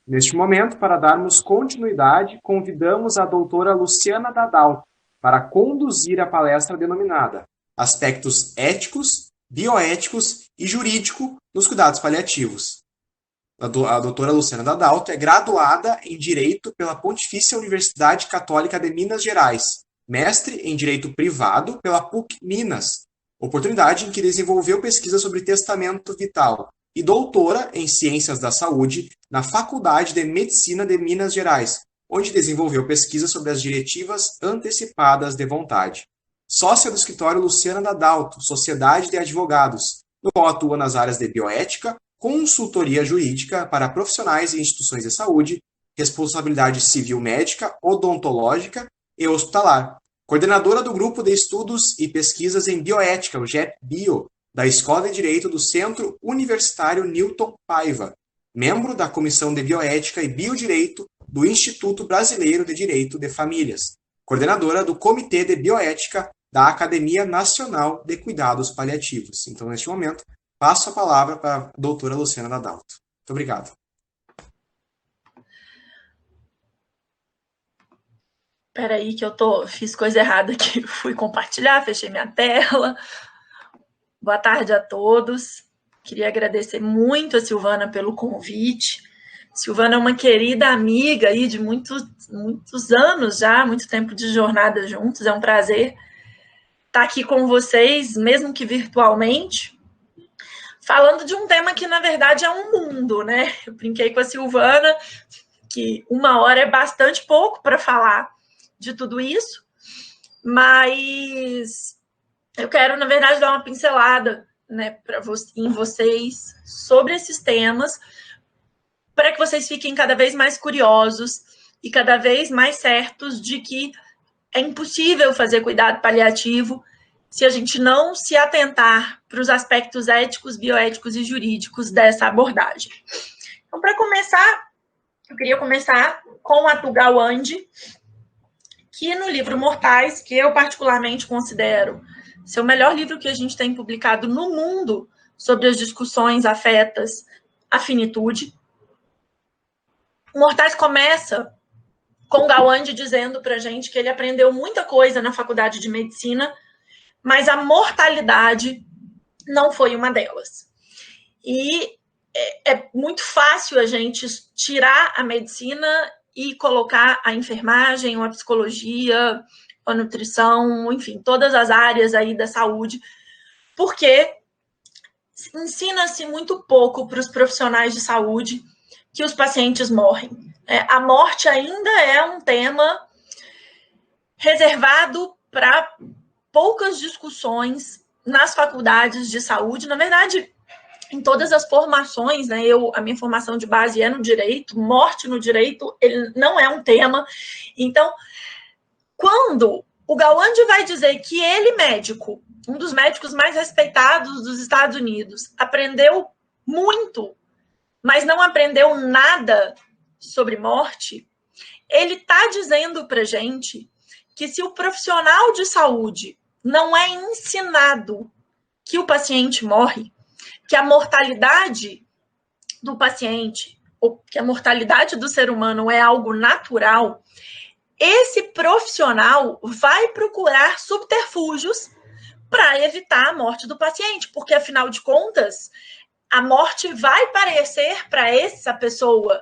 Neste momento, para darmos continuidade, convidamos a doutora Luciana Dadal para conduzir a palestra denominada Aspectos Éticos, Bioéticos e Jurídico nos Cuidados Paliativos. A doutora Luciana Dadalto é graduada em Direito pela Pontifícia Universidade Católica de Minas Gerais, mestre em Direito Privado pela PUC Minas, oportunidade em que desenvolveu pesquisa sobre testamento vital, e doutora em Ciências da Saúde na Faculdade de Medicina de Minas Gerais, onde desenvolveu pesquisa sobre as diretivas antecipadas de vontade. Sócia do escritório Luciana Dadalto, Sociedade de Advogados, no qual atua nas áreas de bioética, consultoria jurídica para profissionais e instituições de saúde, responsabilidade civil médica, odontológica e hospitalar. Coordenadora do Grupo de Estudos e Pesquisas em Bioética, o GEP-Bio, da Escola de Direito do Centro Universitário Newton Paiva. Membro da Comissão de Bioética e Biodireito do Instituto Brasileiro de Direito de Famílias. Coordenadora do Comitê de Bioética da Academia Nacional de Cuidados Paliativos. Então, neste momento, passo a palavra para a doutora Luciana Dadalto. Muito obrigado. Espera aí que fiz coisa errada aqui. Fui compartilhar, fechei minha tela. Boa tarde a todos. Queria agradecer muito a Silvana pelo convite. Silvana é uma querida amiga aí de muitos anos já, muito tempo de jornada juntos. É um prazer estar aqui com vocês, mesmo que virtualmente, falando de um tema que, na verdade, é um mundo, né? Eu brinquei com a Silvana que 1 hora é bastante pouco para falar de tudo isso, mas eu quero, na verdade, dar uma pincelada, né, em vocês sobre esses temas, para que vocês fiquem cada vez mais curiosos e cada vez mais certos de que é impossível fazer cuidado paliativo se a gente não se atentar para os aspectos éticos, bioéticos e jurídicos dessa abordagem. Então, para começar, eu queria começar com a Atul Gawande, que no livro Mortais, que eu particularmente considero ser o melhor livro que a gente tem publicado no mundo sobre as discussões afetas à finitude. Mortais começa com Gawande dizendo para a gente que ele aprendeu muita coisa na faculdade de medicina, mas a mortalidade não foi uma delas. E é muito fácil a gente tirar a medicina e colocar a enfermagem, ou a psicologia, a nutrição, enfim, todas as áreas aí da saúde, porque ensina-se muito pouco para os profissionais de saúde que os pacientes morrem. A morte ainda é um tema reservado para poucas discussões nas faculdades de saúde. Na verdade, em todas as formações, né? A minha formação de base é no direito, morte no direito, ele não é um tema. Então, quando o Gawande vai dizer que ele, médico, um dos médicos mais respeitados dos Estados Unidos, aprendeu muito, mas não aprendeu nada sobre morte, ele está dizendo para a gente que se o profissional de saúde não é ensinado que o paciente morre, que a mortalidade do paciente, ou que a mortalidade do ser humano é algo natural, esse profissional vai procurar subterfúgios para evitar a morte do paciente, porque, afinal de contas, a morte vai parecer para essa pessoa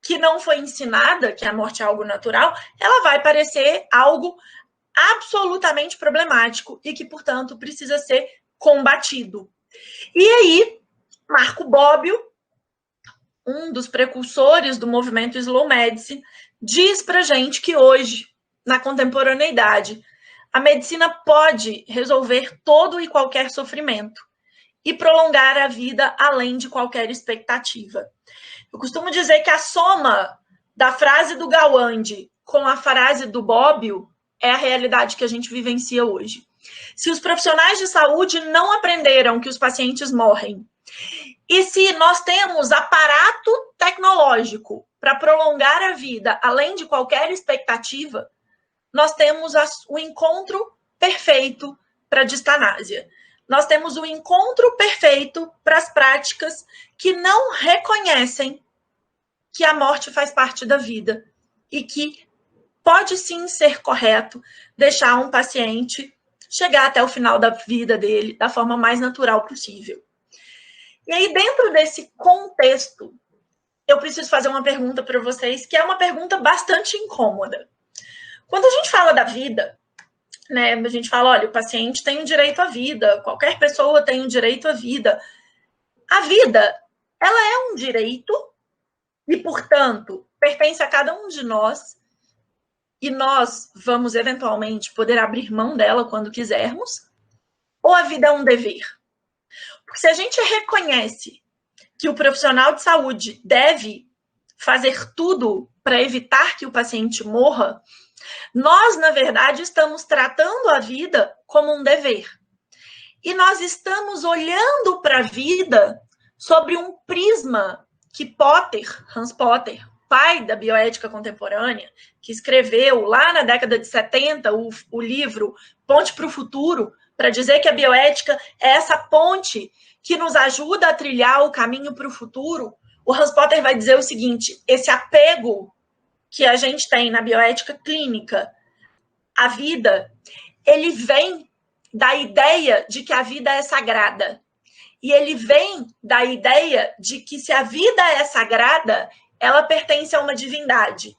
que não foi ensinada que a morte é algo natural, ela vai parecer algo absolutamente problemático e que, portanto, precisa ser combatido. E aí, Marco Bobbio, um dos precursores do movimento Slow Medicine, diz para gente que hoje, na contemporaneidade, a medicina pode resolver todo e qualquer sofrimento e prolongar a vida além de qualquer expectativa. Eu costumo dizer que a soma da frase do Gawande com a frase do Bobbio é a realidade que a gente vivencia hoje. Se os profissionais de saúde não aprenderam que os pacientes morrem, e se nós temos aparato tecnológico para prolongar a vida além de qualquer expectativa, nós temos o encontro perfeito para a distanásia. Nós temos o encontro perfeito para as práticas que não reconhecem que a morte faz parte da vida e que pode sim ser correto deixar um paciente chegar até o final da vida dele da forma mais natural possível. E aí, dentro desse contexto, eu preciso fazer uma pergunta para vocês, que é uma pergunta bastante incômoda. Quando a gente fala da vida, né, a gente fala, olha, o paciente tem o direito à vida, qualquer pessoa tem o direito à vida. A vida, ela é um direito e, portanto, pertence a cada um de nós, e nós vamos, eventualmente, poder abrir mão dela quando quisermos, ou a vida é um dever? Porque se a gente reconhece que o profissional de saúde deve fazer tudo para evitar que o paciente morra, nós, na verdade, estamos tratando a vida como um dever. E nós estamos olhando para a vida sobre um prisma que Hans Potter, pai da bioética contemporânea, que escreveu lá na década de 70 o livro Ponte para o Futuro, para dizer que a bioética é essa ponte que nos ajuda a trilhar o caminho para o futuro. O Hans Potter vai dizer o seguinte: esse apego que a gente tem na bioética clínica à vida, ele vem da ideia de que a vida é sagrada. E ele vem da ideia de que se a vida é sagrada, ela pertence a uma divindade.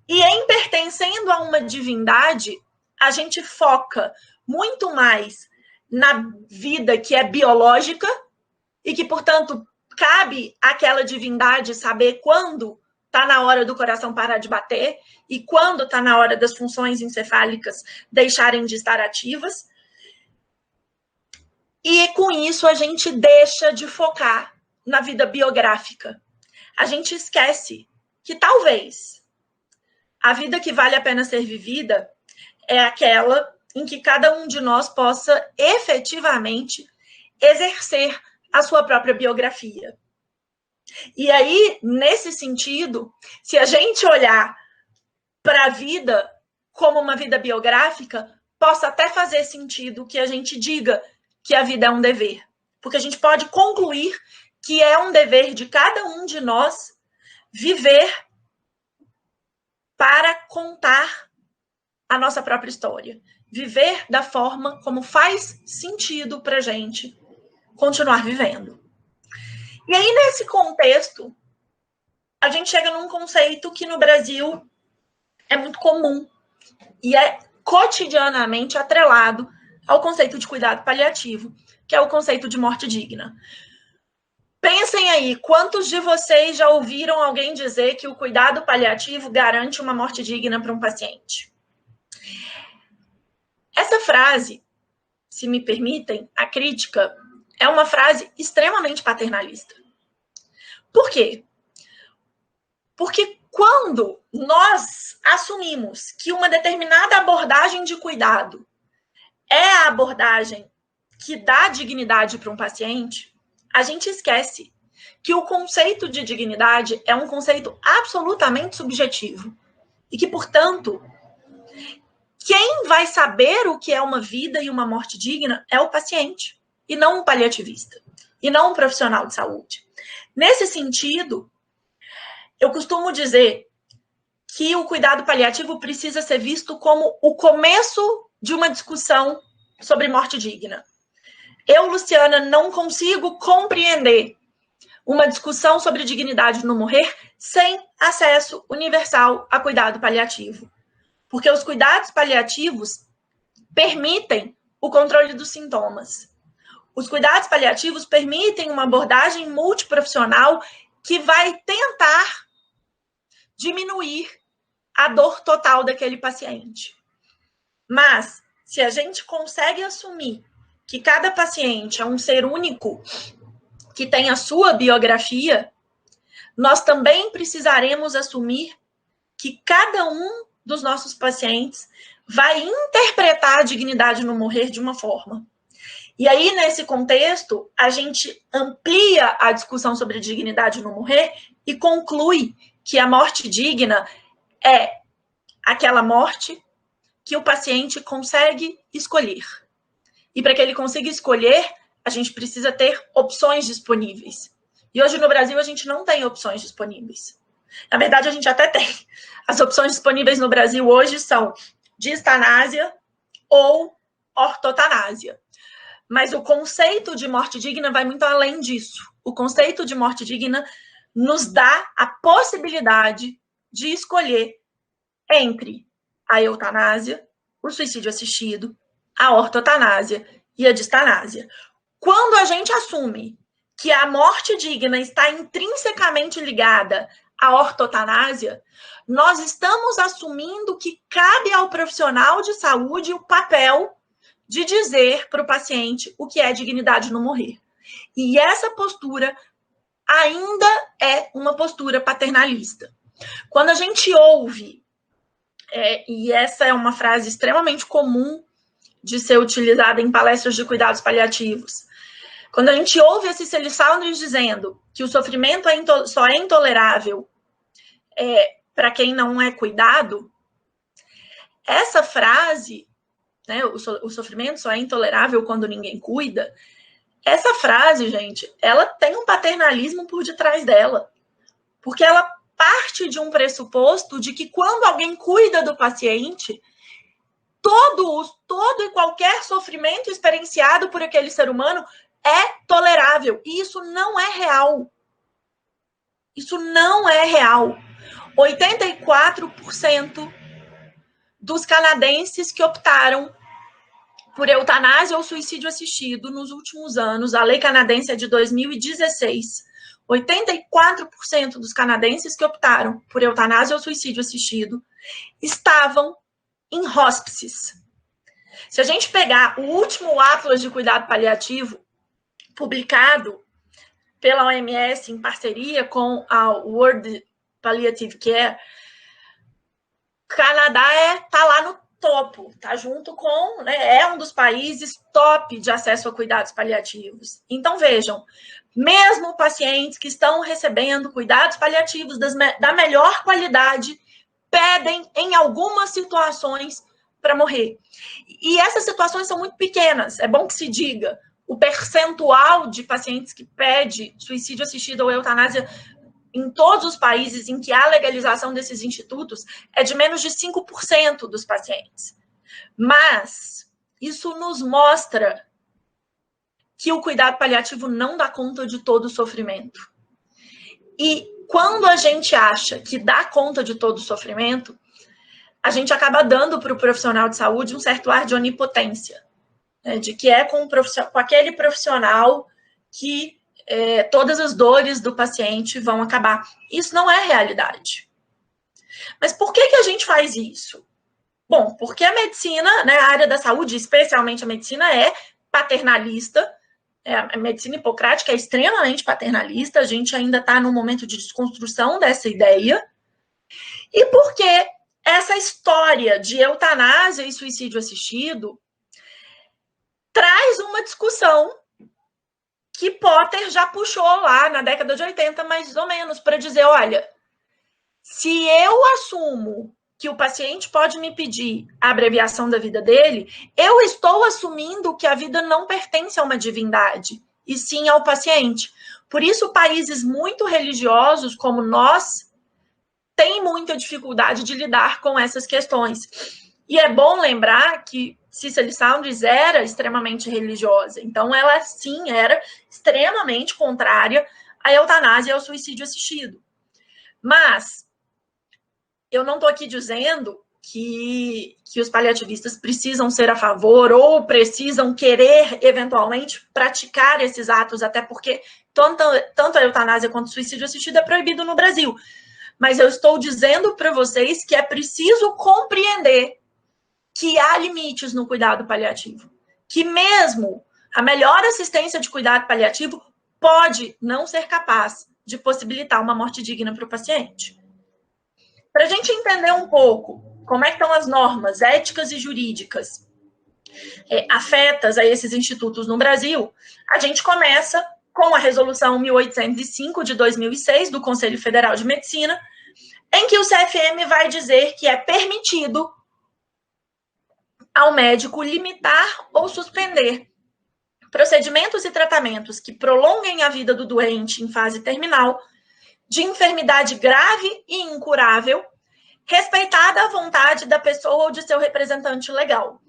E em pertencendo a uma divindade, a gente foca muito mais na vida que é biológica e que, portanto, cabe àquela divindade saber quando está na hora do coração parar de bater e quando está na hora das funções encefálicas deixarem de estar ativas. E com isso a gente deixa de focar na vida biográfica. A gente esquece que talvez a vida que vale a pena ser vivida é aquela em que cada um de nós possa efetivamente exercer a sua própria biografia. E aí, nesse sentido, se a gente olhar para a vida como uma vida biográfica, possa até fazer sentido que a gente diga que a vida é um dever. Porque a gente pode concluir que é um dever de cada um de nós viver para contar a nossa própria história. Viver da forma como faz sentido para a gente continuar vivendo. E aí, nesse contexto, a gente chega num conceito que no Brasil é muito comum e é cotidianamente atrelado ao conceito de cuidado paliativo, que é o conceito de morte digna. Pensem aí, quantos de vocês já ouviram alguém dizer que o cuidado paliativo garante uma morte digna para um paciente? Essa frase, se me permitem, a crítica, é uma frase extremamente paternalista. Por quê? Porque quando nós assumimos que uma determinada abordagem de cuidado é a abordagem que dá dignidade para um paciente, a gente esquece que o conceito de dignidade é um conceito absolutamente subjetivo e que, portanto, quem vai saber o que é uma vida e uma morte digna é o paciente, e não um paliativista, e não um profissional de saúde. Nesse sentido, eu costumo dizer que o cuidado paliativo precisa ser visto como o começo de uma discussão sobre morte digna. Eu, Luciana, não consigo compreender uma discussão sobre dignidade no morrer sem acesso universal a cuidado paliativo. Porque os cuidados paliativos permitem o controle dos sintomas. Os cuidados paliativos permitem uma abordagem multiprofissional que vai tentar diminuir a dor total daquele paciente. Mas, se a gente consegue assumir que cada paciente é um ser único, que tem a sua biografia, nós também precisaremos assumir que cada um dos nossos pacientes vai interpretar a dignidade no morrer de uma forma. E aí, nesse contexto, a gente amplia a discussão sobre dignidade no morrer e conclui que a morte digna é aquela morte que o paciente consegue escolher. E para que ele consiga escolher, a gente precisa ter opções disponíveis. E hoje no Brasil a gente não tem opções disponíveis. Na verdade, a gente até tem. As opções disponíveis no Brasil hoje são distanásia ou ortotanásia. Mas o conceito de morte digna vai muito além disso. O conceito de morte digna nos dá a possibilidade de escolher entre a eutanásia, o suicídio assistido, a ortotanásia e a distanásia. Quando a gente assume que a morte digna está intrinsecamente ligada à ortotanásia, nós estamos assumindo que cabe ao profissional de saúde o papel de dizer para o paciente o que é dignidade no morrer. E essa postura ainda é uma postura paternalista. Quando a gente ouve, e essa é uma frase extremamente comum de ser utilizada em palestras de cuidados paliativos, quando a gente ouve esse Elissaundres dizendo que o sofrimento só é intolerável para quem não é cuidado, essa frase, né, o sofrimento só é intolerável quando ninguém cuida, essa frase, gente, ela tem um paternalismo por detrás dela, porque ela parte de um pressuposto de que quando alguém cuida do paciente, todo e qualquer sofrimento experienciado por aquele ser humano é tolerável. E isso não é real. Isso não é real. 84% dos canadenses que optaram por eutanásia ou suicídio assistido nos últimos anos, a lei canadense é de 2016, 84% dos canadenses que optaram por eutanásia ou suicídio assistido estavam em hospices. Se a gente pegar o último Atlas de Cuidado Paliativo, publicado pela OMS em parceria com a World Palliative Care, Canadá está lá no topo, está junto com, é um dos países top de acesso a cuidados paliativos. Então, vejam, mesmo pacientes que estão recebendo cuidados paliativos da melhor qualidade, pedem, em algumas situações, para morrer. E essas situações são muito pequenas, é bom que se diga. O percentual de pacientes que pede suicídio assistido ou eutanásia em todos os países em que há legalização desses institutos é de menos de 5% dos pacientes. Mas isso nos mostra que o cuidado paliativo não dá conta de todo o sofrimento. E quando a gente acha que dá conta de todo o sofrimento, a gente acaba dando para o profissional de saúde um certo ar de onipotência, né, de que é com aquele profissional que todas as dores do paciente vão acabar. Isso não é realidade. Mas por que a gente faz isso? Bom, porque a medicina, né, a área da saúde, especialmente a medicina, é paternalista. A medicina hipocrática é extremamente paternalista. A gente ainda está num momento de desconstrução dessa ideia. E porque essa história de eutanásia e suicídio assistido traz uma discussão que Potter já puxou lá na década de 80, mais ou menos, para dizer, olha, se eu assumo que o paciente pode me pedir a abreviação da vida dele, eu estou assumindo que a vida não pertence a uma divindade, e sim ao paciente. Por isso, países muito religiosos, como nós, têm muita dificuldade de lidar com essas questões. E é bom lembrar que Cicely Saunders era extremamente religiosa, então ela sim era extremamente contrária à eutanásia e ao suicídio assistido. Mas eu não estou aqui dizendo que os paliativistas precisam ser a favor ou precisam querer, eventualmente, praticar esses atos, até porque tanto a eutanásia quanto o suicídio assistido é proibido no Brasil. Mas eu estou dizendo para vocês que é preciso compreender que há limites no cuidado paliativo, que mesmo a melhor assistência de cuidado paliativo pode não ser capaz de possibilitar uma morte digna para o paciente. Para a gente entender um pouco como é que estão as normas éticas e jurídicas afetas a esses institutos no Brasil, a gente começa com a Resolução 1805 de 2006 do Conselho Federal de Medicina, em que o CFM vai dizer que é permitido ao médico limitar ou suspender procedimentos e tratamentos que prolonguem a vida do doente em fase terminal, de enfermidade grave e incurável, respeitada a vontade da pessoa ou de seu representante legal.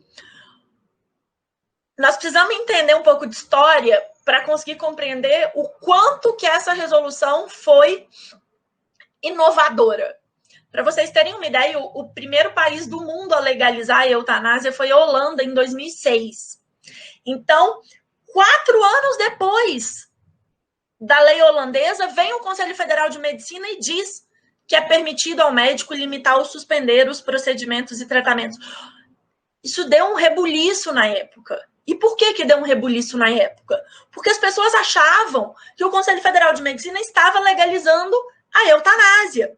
Nós precisamos entender um pouco de história para conseguir compreender o quanto que essa resolução foi inovadora. Para vocês terem uma ideia, o primeiro país do mundo a legalizar a eutanásia foi a Holanda, em 2006. Então, 4 anos depois da lei holandesa, vem o Conselho Federal de Medicina e diz que é permitido ao médico limitar ou suspender os procedimentos e tratamentos. Isso deu um rebuliço na época. E por que deu um rebuliço na época? Porque as pessoas achavam que o Conselho Federal de Medicina estava legalizando a eutanásia.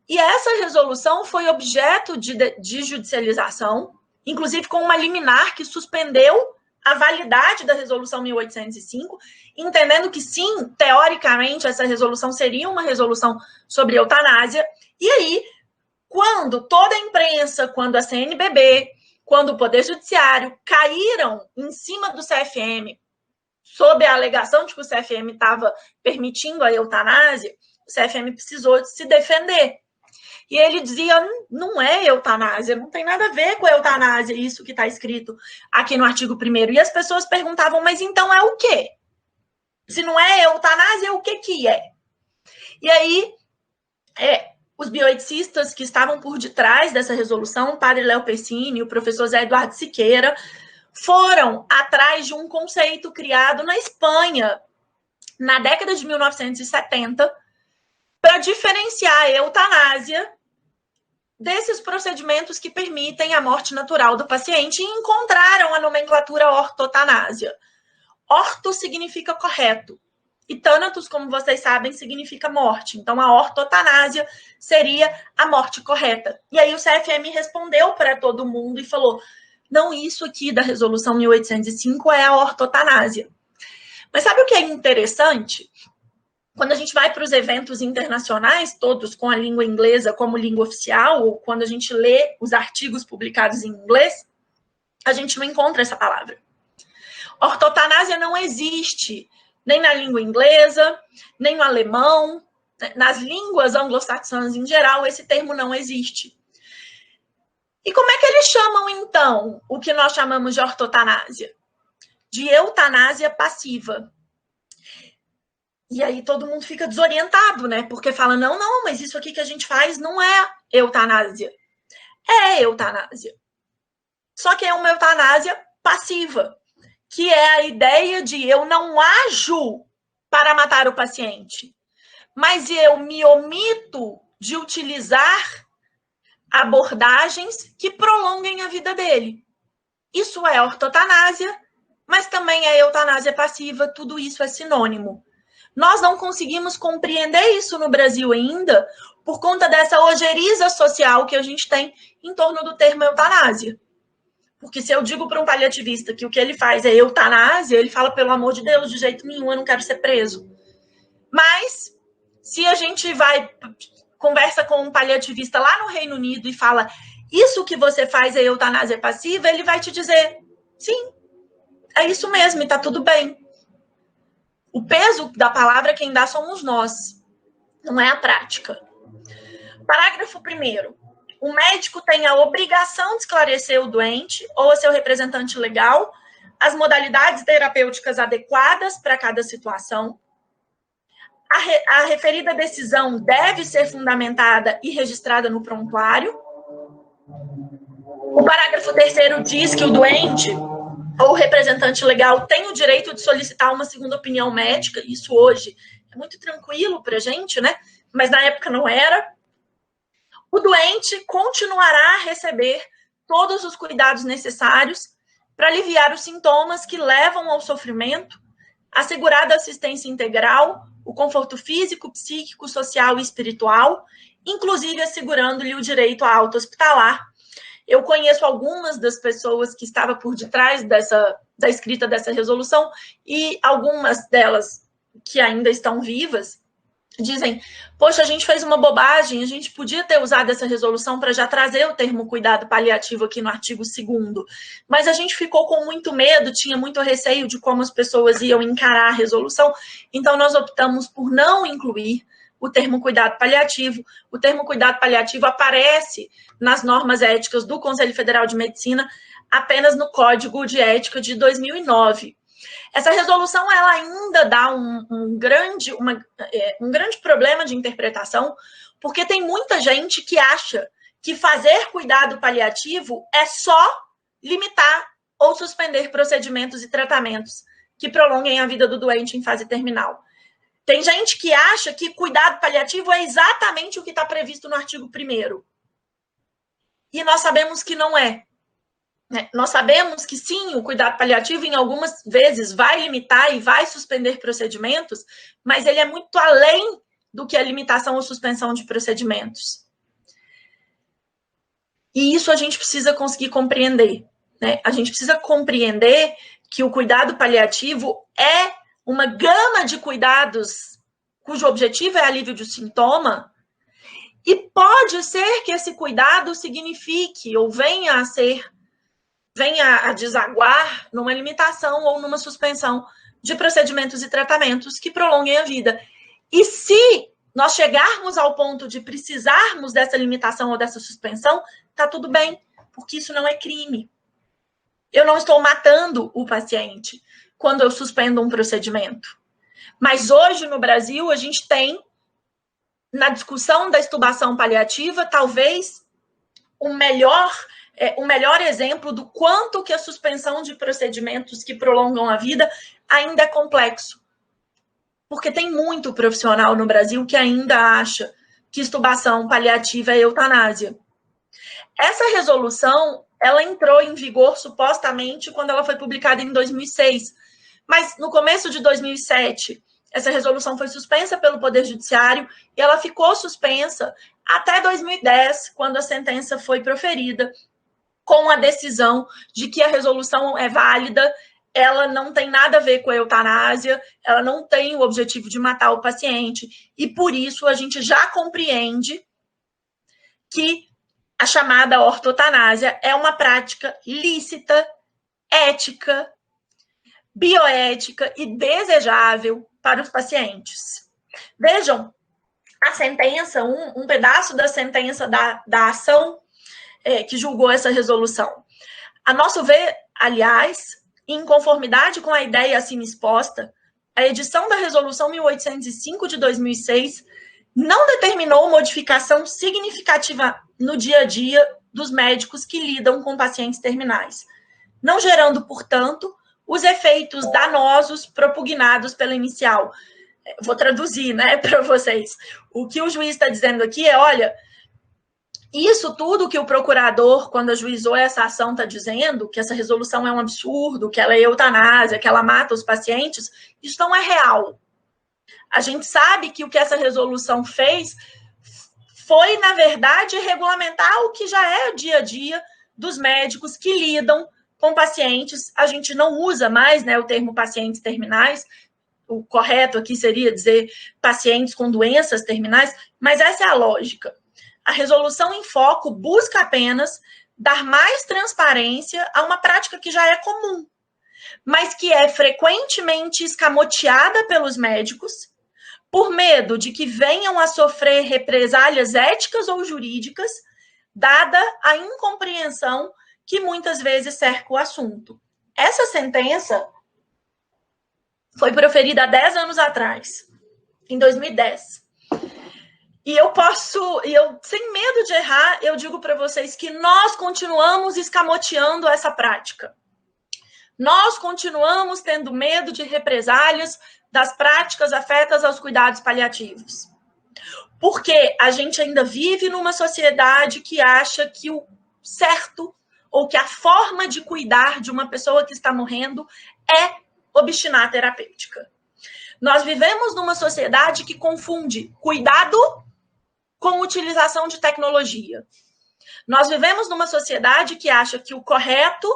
E essa resolução foi objeto de judicialização, inclusive com uma liminar que suspendeu a validade da resolução 1805, entendendo que sim, teoricamente, essa resolução seria uma resolução sobre eutanásia. E aí, quando toda a imprensa, quando a CNBB, quando o Poder Judiciário caíram em cima do CFM, sob a alegação de que o CFM estava permitindo a eutanásia, o CFM precisou se defender. E ele dizia, não é eutanásia, não tem nada a ver com a eutanásia, isso que está escrito aqui no artigo 1º. E as pessoas perguntavam, mas então é o quê? Se não é eutanásia, o que é? E aí, os bioeticistas que estavam por detrás dessa resolução, o padre Léo Pessini e o professor Zé Eduardo Siqueira, foram atrás de um conceito criado na Espanha, na década de 1970, para diferenciar a eutanásia desses procedimentos que permitem a morte natural do paciente, e encontraram a nomenclatura ortotanásia. Orto significa correto, e thanatos, como vocês sabem, significa morte. Então, a ortotanásia seria a morte correta. E aí o CFM respondeu para todo mundo e falou, não, isso aqui da resolução 1805 é a ortotanásia. Mas sabe o que é interessante? Quando a gente vai para os eventos internacionais, todos com a língua inglesa como língua oficial, ou quando a gente lê os artigos publicados em inglês, a gente não encontra essa palavra. Ortotanásia não existe nem na língua inglesa, nem no alemão, nas línguas anglo-saxãs em geral, esse termo não existe. E como é que eles chamam, então, o que nós chamamos de ortotanásia? De eutanásia passiva. E aí todo mundo fica desorientado, né? Porque fala, não, mas isso aqui que a gente faz não é eutanásia. É eutanásia. Só que é uma eutanásia passiva, que é a ideia de eu não ajo para matar o paciente, mas eu me omito de utilizar abordagens que prolonguem a vida dele. Isso é ortotanásia, mas também é eutanásia passiva, tudo isso é sinônimo. Nós não conseguimos compreender isso no Brasil ainda por conta dessa ojeriza social que a gente tem em torno do termo eutanásia. Porque se eu digo para um paliativista que o que ele faz é eutanásia, ele fala, pelo amor de Deus, de jeito nenhum, eu não quero ser preso. Mas, se a gente conversa com um paliativista lá no Reino Unido e fala, isso que você faz é eutanásia passiva, ele vai te dizer, sim, é isso mesmo, e tá tudo bem. O peso da palavra quem dá somos nós, não é a prática. Parágrafo 1º. O médico tem a obrigação de esclarecer o doente ou a seu representante legal as modalidades terapêuticas adequadas para cada situação. A referida decisão deve ser fundamentada e registrada no prontuário. O parágrafo 3º diz que o doente ou o representante legal tem o direito de solicitar uma segunda opinião médica. Isso hoje é muito tranquilo para a gente, né? Mas na época não era. O doente continuará a receber todos os cuidados necessários para aliviar os sintomas que levam ao sofrimento, assegurada assistência integral, o conforto físico, psíquico, social e espiritual, inclusive assegurando-lhe o direito à alta hospitalar. Eu conheço algumas das pessoas que estavam por detrás da escrita dessa resolução e algumas delas que ainda estão vivas. dizem, poxa, a gente fez uma bobagem, a gente podia ter usado essa resolução para já trazer o termo cuidado paliativo aqui no artigo 2º, mas a gente ficou com muito medo, tinha muito receio de como as pessoas iam encarar a resolução, então nós optamos por não incluir o termo cuidado paliativo. O termo cuidado paliativo aparece nas normas éticas do Conselho Federal de Medicina apenas no Código de Ética de 2009. Essa resolução ela ainda dá um grande problema de interpretação, porque tem muita gente que acha que fazer cuidado paliativo é só limitar ou suspender procedimentos e tratamentos que prolonguem a vida do doente em fase terminal. Tem gente que acha que cuidado paliativo é exatamente o que está previsto no artigo 1º. E nós sabemos que não é. Nós sabemos que sim, o cuidado paliativo em algumas vezes vai limitar e vai suspender procedimentos, mas ele é muito além do que a limitação ou suspensão de procedimentos. E isso a gente precisa conseguir compreender, né? A gente precisa compreender que o cuidado paliativo é uma gama de cuidados cujo objetivo é alívio de sintoma, e pode ser que esse cuidado signifique ou venha a desaguar numa limitação ou numa suspensão de procedimentos e tratamentos que prolonguem a vida. E se nós chegarmos ao ponto de precisarmos dessa limitação ou dessa suspensão, tá tudo bem, porque isso não é crime. Eu não estou matando o paciente quando eu suspendo um procedimento. Mas hoje no Brasil a gente tem, na discussão da extubação paliativa, talvez o melhor exemplo do quanto que a suspensão de procedimentos que prolongam a vida ainda é complexo. Porque tem muito profissional no Brasil que ainda acha que extubação paliativa é eutanásia. Essa resolução, ela entrou em vigor supostamente quando ela foi publicada em 2006. Mas no começo de 2007, essa resolução foi suspensa pelo Poder Judiciário e ela ficou suspensa até 2010, quando a sentença foi proferida, com a decisão de que a resolução é válida, ela não tem nada a ver com a eutanásia, ela não tem o objetivo de matar o paciente, e por isso a gente já compreende que a chamada ortotanásia é uma prática lícita, ética, bioética e desejável para os pacientes. Vejam, a sentença, um pedaço da sentença da ação que julgou essa resolução. A nosso ver, aliás, em conformidade com a ideia assim exposta, a edição da Resolução 1805 de 2006 não determinou modificação significativa no dia a dia dos médicos que lidam com pacientes terminais, não gerando, portanto, os efeitos danosos propugnados pela inicial. Vou traduzir, né, para vocês. O que o juiz está dizendo aqui é, olha, isso tudo que o procurador, quando ajuizou essa ação, está dizendo, que essa resolução é um absurdo, que ela é eutanásia, que ela mata os pacientes, isso não é real. A gente sabe que o que essa resolução fez foi, na verdade, regulamentar o que já é o dia a dia dos médicos que lidam com pacientes. A gente não usa mais, né, o termo pacientes terminais, o correto aqui seria dizer pacientes com doenças terminais, mas essa é a lógica. A resolução em foco busca apenas dar mais transparência a uma prática que já é comum, mas que é frequentemente escamoteada pelos médicos por medo de que venham a sofrer represálias éticas ou jurídicas, dada a incompreensão que muitas vezes cerca o assunto. Essa sentença foi proferida há 10 anos atrás, em 2010. E eu, sem medo de errar, eu digo para vocês que nós continuamos escamoteando essa prática. Nós continuamos tendo medo de represálias das práticas afetas aos cuidados paliativos. Porque a gente ainda vive numa sociedade que acha que o certo ou que a forma de cuidar de uma pessoa que está morrendo é obstinar terapêutica. Nós vivemos numa sociedade que confunde cuidado com utilização de tecnologia. Nós vivemos numa sociedade que acha que o correto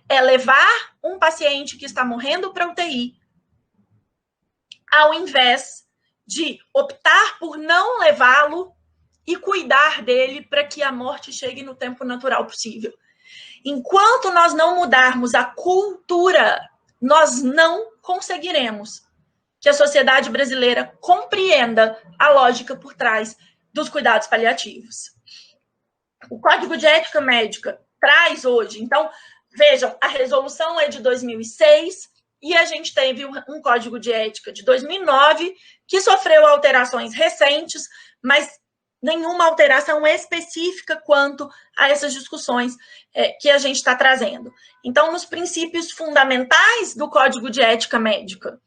é levar um paciente que está morrendo para UTI, ao invés de optar por não levá-lo e cuidar dele para que a morte chegue no tempo natural possível. Enquanto nós não mudarmos a cultura, nós não conseguiremos que a sociedade brasileira compreenda a lógica por trás dos cuidados paliativos. O Código de Ética Médica traz hoje, então, vejam, a resolução é de 2006 e a gente teve um Código de Ética de 2009 que sofreu alterações recentes, mas nenhuma alteração específica quanto a essas discussões que a gente está trazendo. Então, nos princípios fundamentais do Código de Ética Médica,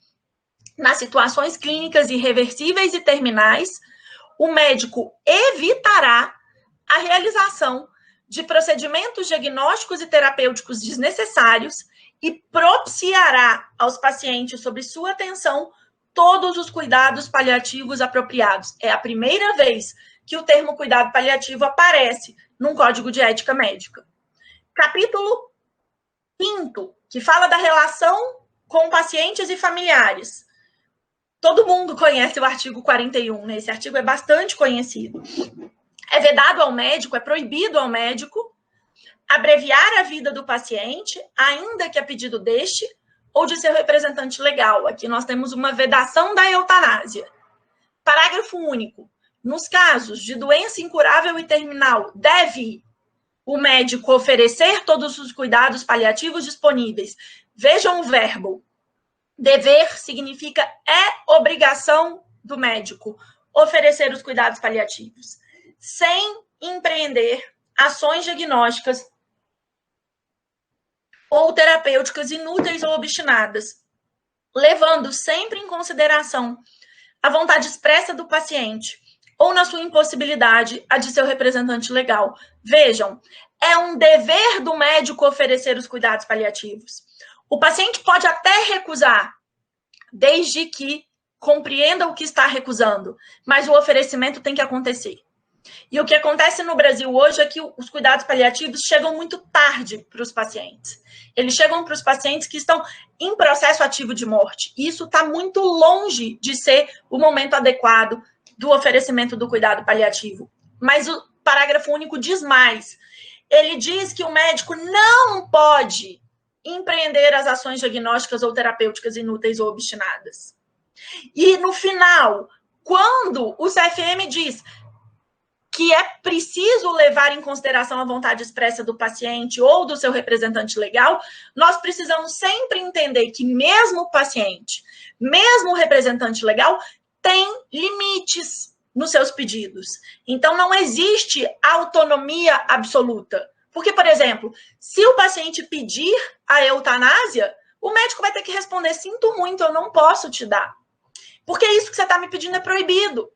nas situações clínicas irreversíveis e terminais, o médico evitará a realização de procedimentos diagnósticos e terapêuticos desnecessários e propiciará aos pacientes, sob sua atenção, todos os cuidados paliativos apropriados. É a primeira vez que o termo cuidado paliativo aparece num Código de Ética Médica. Capítulo 5º, que fala da relação com pacientes e familiares. Todo mundo conhece o artigo 41, né? Esse artigo é bastante conhecido. É vedado ao médico, é proibido ao médico abreviar a vida do paciente, ainda que a pedido deste ou de seu representante legal. Aqui nós temos uma vedação da eutanásia. Parágrafo único. Nos casos de doença incurável e terminal, deve o médico oferecer todos os cuidados paliativos disponíveis. Vejam o verbo. Dever significa obrigação do médico oferecer os cuidados paliativos, sem empreender ações diagnósticas ou terapêuticas inúteis ou obstinadas, levando sempre em consideração a vontade expressa do paciente ou, na sua impossibilidade, a de seu representante legal. Vejam, é um dever do médico oferecer os cuidados paliativos. O paciente pode até recusar, desde que compreenda o que está recusando, mas o oferecimento tem que acontecer. E o que acontece no Brasil hoje é que os cuidados paliativos chegam muito tarde para os pacientes. Eles chegam para os pacientes que estão em processo ativo de morte. E isso está muito longe de ser o momento adequado do oferecimento do cuidado paliativo. Mas o parágrafo único diz mais. Ele diz que o médico não pode empreender as ações diagnósticas ou terapêuticas inúteis ou obstinadas. E, no final, quando o CFM diz que é preciso levar em consideração a vontade expressa do paciente ou do seu representante legal, nós precisamos sempre entender que mesmo o paciente, mesmo o representante legal, tem limites nos seus pedidos. Então, não existe autonomia absoluta. Porque, por exemplo, se o paciente pedir a eutanásia, o médico vai ter que responder: sinto muito, eu não posso te dar. Porque isso que você está me pedindo é proibido.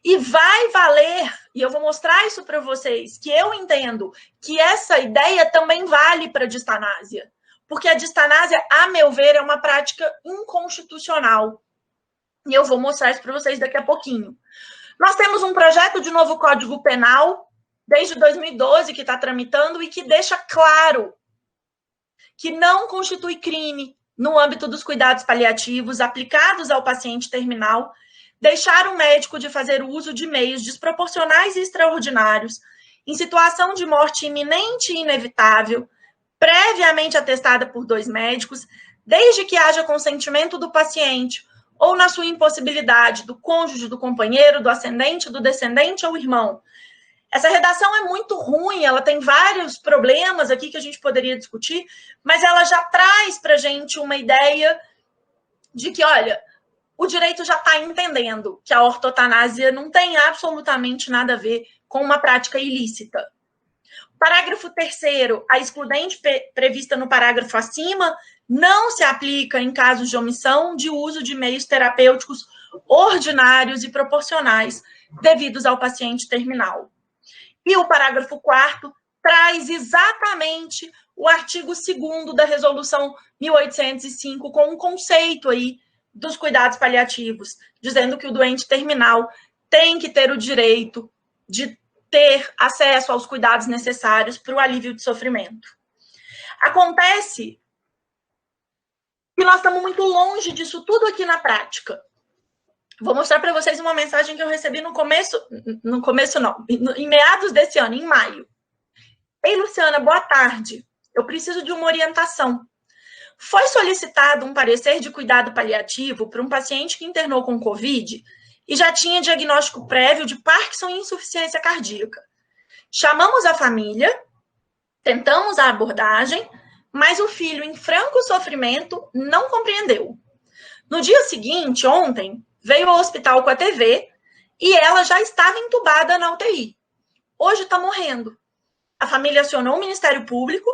E vai valer, e eu vou mostrar isso para vocês, que eu entendo que essa ideia também vale para a distanásia. Porque a distanásia, a meu ver, é uma prática inconstitucional. E eu vou mostrar isso para vocês daqui a pouquinho. Nós temos um projeto de novo Código Penal, desde 2012, que está tramitando e que deixa claro que não constitui crime no âmbito dos cuidados paliativos aplicados ao paciente terminal deixar o médico de fazer uso de meios desproporcionais e extraordinários em situação de morte iminente e inevitável, previamente atestada por 2 médicos, desde que haja consentimento do paciente ou, na sua impossibilidade, do cônjuge, do companheiro, do ascendente, do descendente ou irmão. Essa redação é muito ruim, ela tem vários problemas aqui que a gente poderia discutir, mas ela já traz para a gente uma ideia de que, olha, o direito já está entendendo que a ortotanásia não tem absolutamente nada a ver com uma prática ilícita. Parágrafo 3º, a excludente prevista no parágrafo acima não se aplica em casos de omissão de uso de meios terapêuticos ordinários e proporcionais devidos ao paciente terminal. E o parágrafo 4º traz exatamente o artigo 2º da Resolução 1805 com um conceito aí dos cuidados paliativos, dizendo que o doente terminal tem que ter o direito de ter acesso aos cuidados necessários para o alívio de sofrimento. Acontece que nós estamos muito longe disso tudo aqui na prática. Vou mostrar para vocês uma mensagem que eu recebi no começo não, em meados desse ano, em maio. Ei, Luciana, boa tarde. Eu preciso de uma orientação. Foi solicitado um parecer de cuidado paliativo para um paciente que internou com Covid e já tinha diagnóstico prévio de Parkinson e insuficiência cardíaca. Chamamos a família, tentamos a abordagem, mas o filho, em franco sofrimento, não compreendeu. No dia seguinte, ontem, veio ao hospital com a TV e ela já estava entubada na UTI. Hoje está morrendo. A família acionou o Ministério Público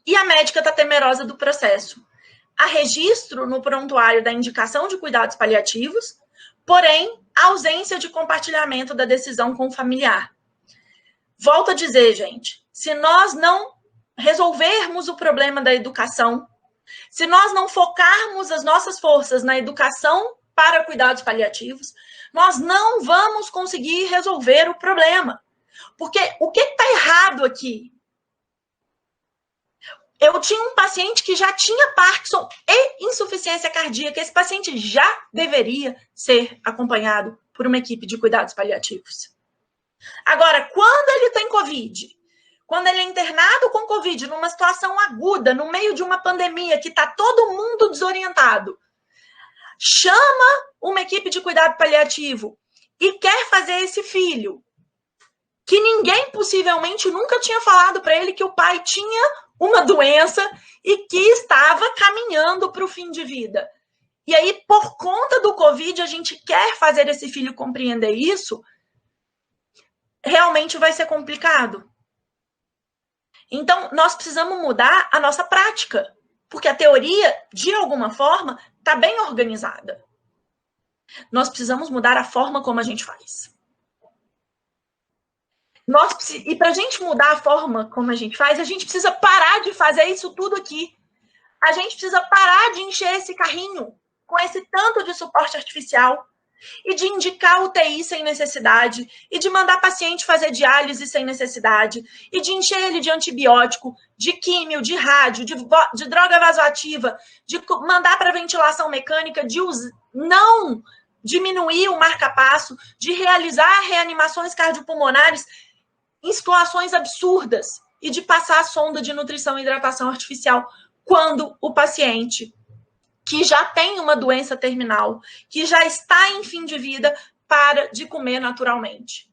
e a médica está temerosa do processo. Há registro no prontuário da indicação de cuidados paliativos, porém, ausência de compartilhamento da decisão com o familiar. Volto a dizer, gente, se nós não resolvermos o problema da educação, se nós não focarmos as nossas forças na educação para cuidados paliativos, nós não vamos conseguir resolver o problema. Porque o que está errado aqui? Eu tinha um paciente que já tinha Parkinson e insuficiência cardíaca. Esse paciente já deveria ser acompanhado por uma equipe de cuidados paliativos. Agora, quando ele tem Covid, quando ele é internado com Covid, numa situação aguda, no meio de uma pandemia que está todo mundo desorientado, chama uma equipe de cuidado paliativo e quer fazer esse filho, que ninguém possivelmente nunca tinha falado para ele que o pai tinha uma doença e que estava caminhando para o fim de vida. E aí, por conta do Covid, a gente quer fazer esse filho compreender isso, realmente vai ser complicado. Então, nós precisamos mudar a nossa prática, porque a teoria, de alguma forma, está bem organizada. Nós precisamos mudar a forma como a gente faz. E para a gente mudar a forma como a gente faz, a gente precisa parar de fazer isso tudo aqui. A gente precisa parar de encher esse carrinho com esse tanto de suporte artificial e de indicar UTI sem necessidade, e de mandar paciente fazer diálise sem necessidade, e de encher ele de antibiótico, de químio, de rádio, de droga vasoativa, de mandar para ventilação mecânica, de não diminuir o marca-passo, de realizar reanimações cardiopulmonares em situações absurdas e de passar a sonda de nutrição e hidratação artificial quando o paciente que já tem uma doença terminal, que já está em fim de vida, para de comer naturalmente.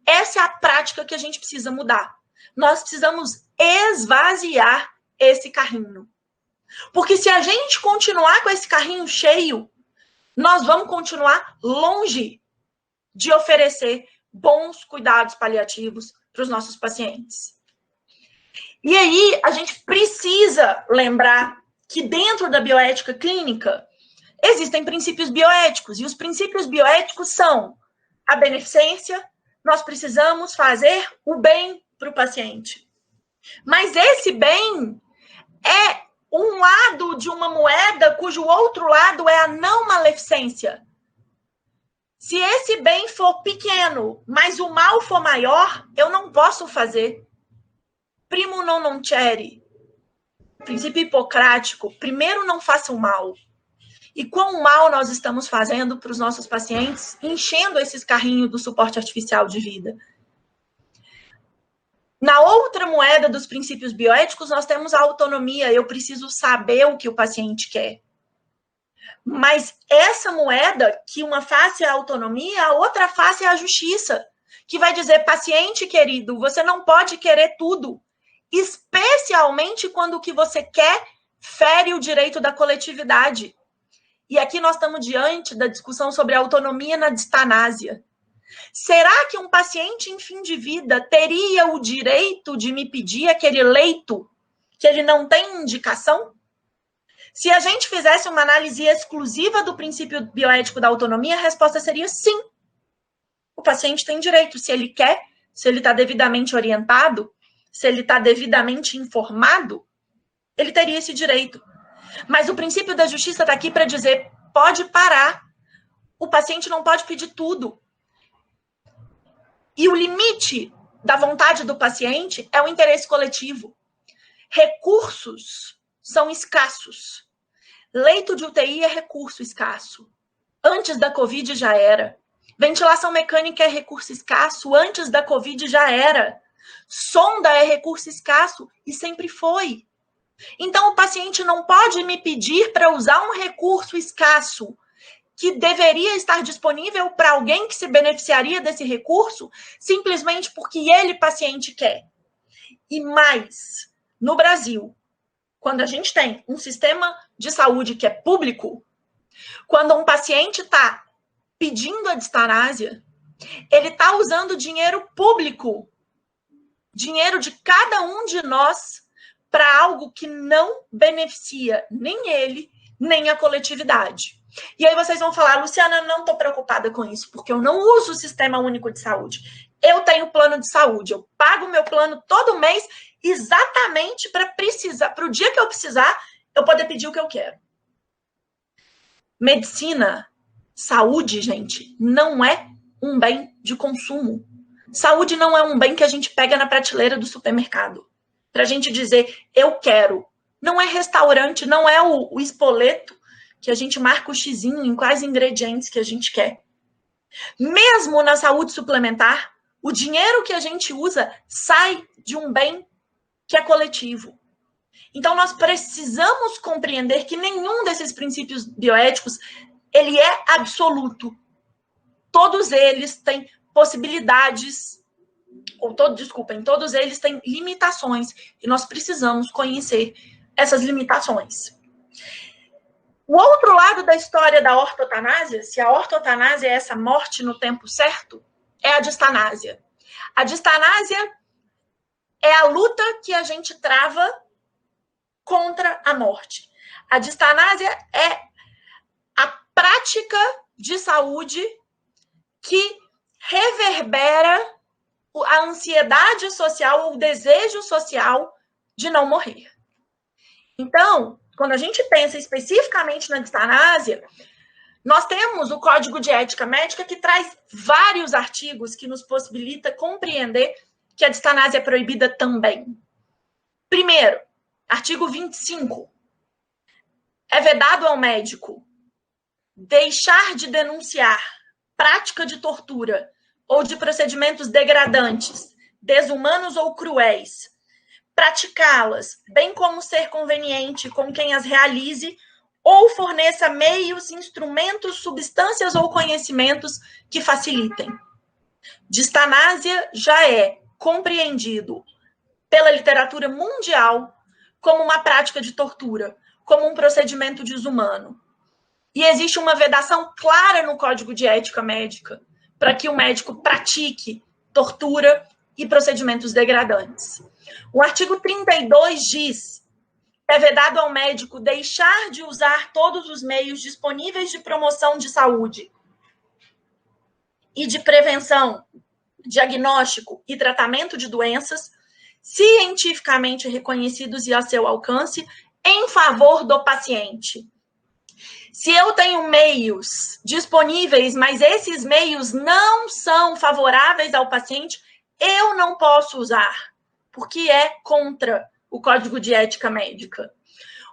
Essa é a prática que a gente precisa mudar. Nós precisamos esvaziar esse carrinho. Porque se a gente continuar com esse carrinho cheio, nós vamos continuar longe de oferecer bons cuidados paliativos para os nossos pacientes. E aí, a gente precisa lembrar que dentro da bioética clínica existem princípios bioéticos, e os princípios bioéticos são a beneficência, nós precisamos fazer o bem para o paciente. Mas esse bem é um lado de uma moeda cujo outro lado é a não maleficência. Se esse bem for pequeno, mas o mal for maior, eu não posso fazer. Primo non nocere. Princípio hipocrático, primeiro não faça o mal. E quão mal nós estamos fazendo para os nossos pacientes, enchendo esses carrinhos do suporte artificial de vida. Na outra moeda dos princípios bioéticos, nós temos a autonomia. Eu preciso saber o que o paciente quer. Mas essa moeda, que uma face é a autonomia, a outra face é a justiça, que vai dizer, paciente querido, você não pode querer tudo. Especialmente quando o que você quer fere o direito da coletividade. E aqui nós estamos diante da discussão sobre a autonomia na distanásia. Será que um paciente em fim de vida teria o direito de me pedir aquele leito que ele não tem indicação? Se a gente fizesse uma análise exclusiva do princípio bioético da autonomia, a resposta seria sim. O paciente tem direito, se ele quer, se ele está devidamente orientado, se ele está devidamente informado, ele teria esse direito. Mas o princípio da justiça está aqui para dizer, pode parar. O paciente não pode pedir tudo. E o limite da vontade do paciente é o interesse coletivo. Recursos são escassos. Leito de UTI é recurso escasso. antes da Covid já era. Ventilação mecânica é recurso escasso, antes da Covid já era. Sonda é recurso escasso e sempre foi. Então, o paciente não pode me pedir para usar um recurso escasso que deveria estar disponível para alguém que se beneficiaria desse recurso, simplesmente porque ele, paciente, quer. E mais, no Brasil, quando a gente tem um sistema de saúde que é público, quando um paciente está pedindo a distanásia, ele está usando dinheiro público, dinheiro de cada um de nós, para algo que não beneficia nem ele, nem a coletividade. E aí vocês vão falar, Luciana, eu não estou preocupada com isso, porque eu não uso o Sistema Único de Saúde. Eu tenho plano de saúde, eu pago meu plano todo mês exatamente para o dia que eu precisar, eu poder pedir o que eu quero. Medicina, saúde, gente, não é um bem de consumo. Saúde não é um bem que a gente pega na prateleira do supermercado. Para a gente dizer, eu quero. Não é restaurante, não é o espoleto que a gente marca o xizinho em quais ingredientes que a gente quer. Mesmo na saúde suplementar, o dinheiro que a gente usa sai de um bem que é coletivo. Então, nós precisamos compreender que nenhum desses princípios bioéticos, ele é absoluto. Todos eles têm possibilidades, todos eles têm limitações, e nós precisamos conhecer essas limitações. O outro lado da história da ortotanásia, se a ortotanásia é essa morte no tempo certo, é a distanásia. A distanásia é a luta que a gente trava contra a morte. A distanásia é a prática de saúde que reverbera a ansiedade social, o desejo social de não morrer. Então, quando a gente pensa especificamente na distanásia, nós temos o Código de Ética Médica que traz vários artigos que nos possibilita compreender que a distanásia é proibida também. Primeiro, artigo 25. É vedado ao médico deixar de denunciar prática de tortura ou de procedimentos degradantes, desumanos ou cruéis, praticá-las, bem como ser conveniente com quem as realize ou forneça meios, instrumentos, substâncias ou conhecimentos que facilitem. Distanásia já é compreendido pela literatura mundial como uma prática de tortura, como um procedimento desumano. E existe uma vedação clara no Código de Ética Médica para que o médico pratique tortura e procedimentos degradantes. O artigo 32 diz: é vedado ao médico deixar de usar todos os meios disponíveis de promoção de saúde e de prevenção, diagnóstico e tratamento de doenças cientificamente reconhecidos e a seu alcance em favor do paciente. Se eu tenho meios disponíveis, mas esses meios não são favoráveis ao paciente, eu não posso usar, porque é contra o Código de Ética Médica.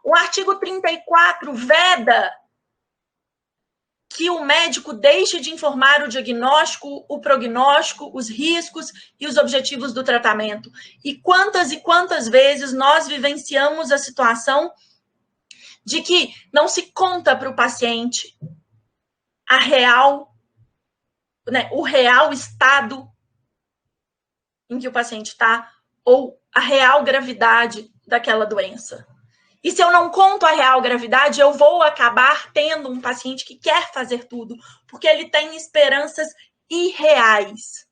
O artigo 34 veda que o médico deixe de informar o diagnóstico, o prognóstico, os riscos e os objetivos do tratamento. E quantas vezes nós vivenciamos a situação de que não se conta para o paciente o real estado em que o paciente está ou a real gravidade daquela doença. E se eu não conto a real gravidade, eu vou acabar tendo um paciente que quer fazer tudo, porque ele tem esperanças irreais.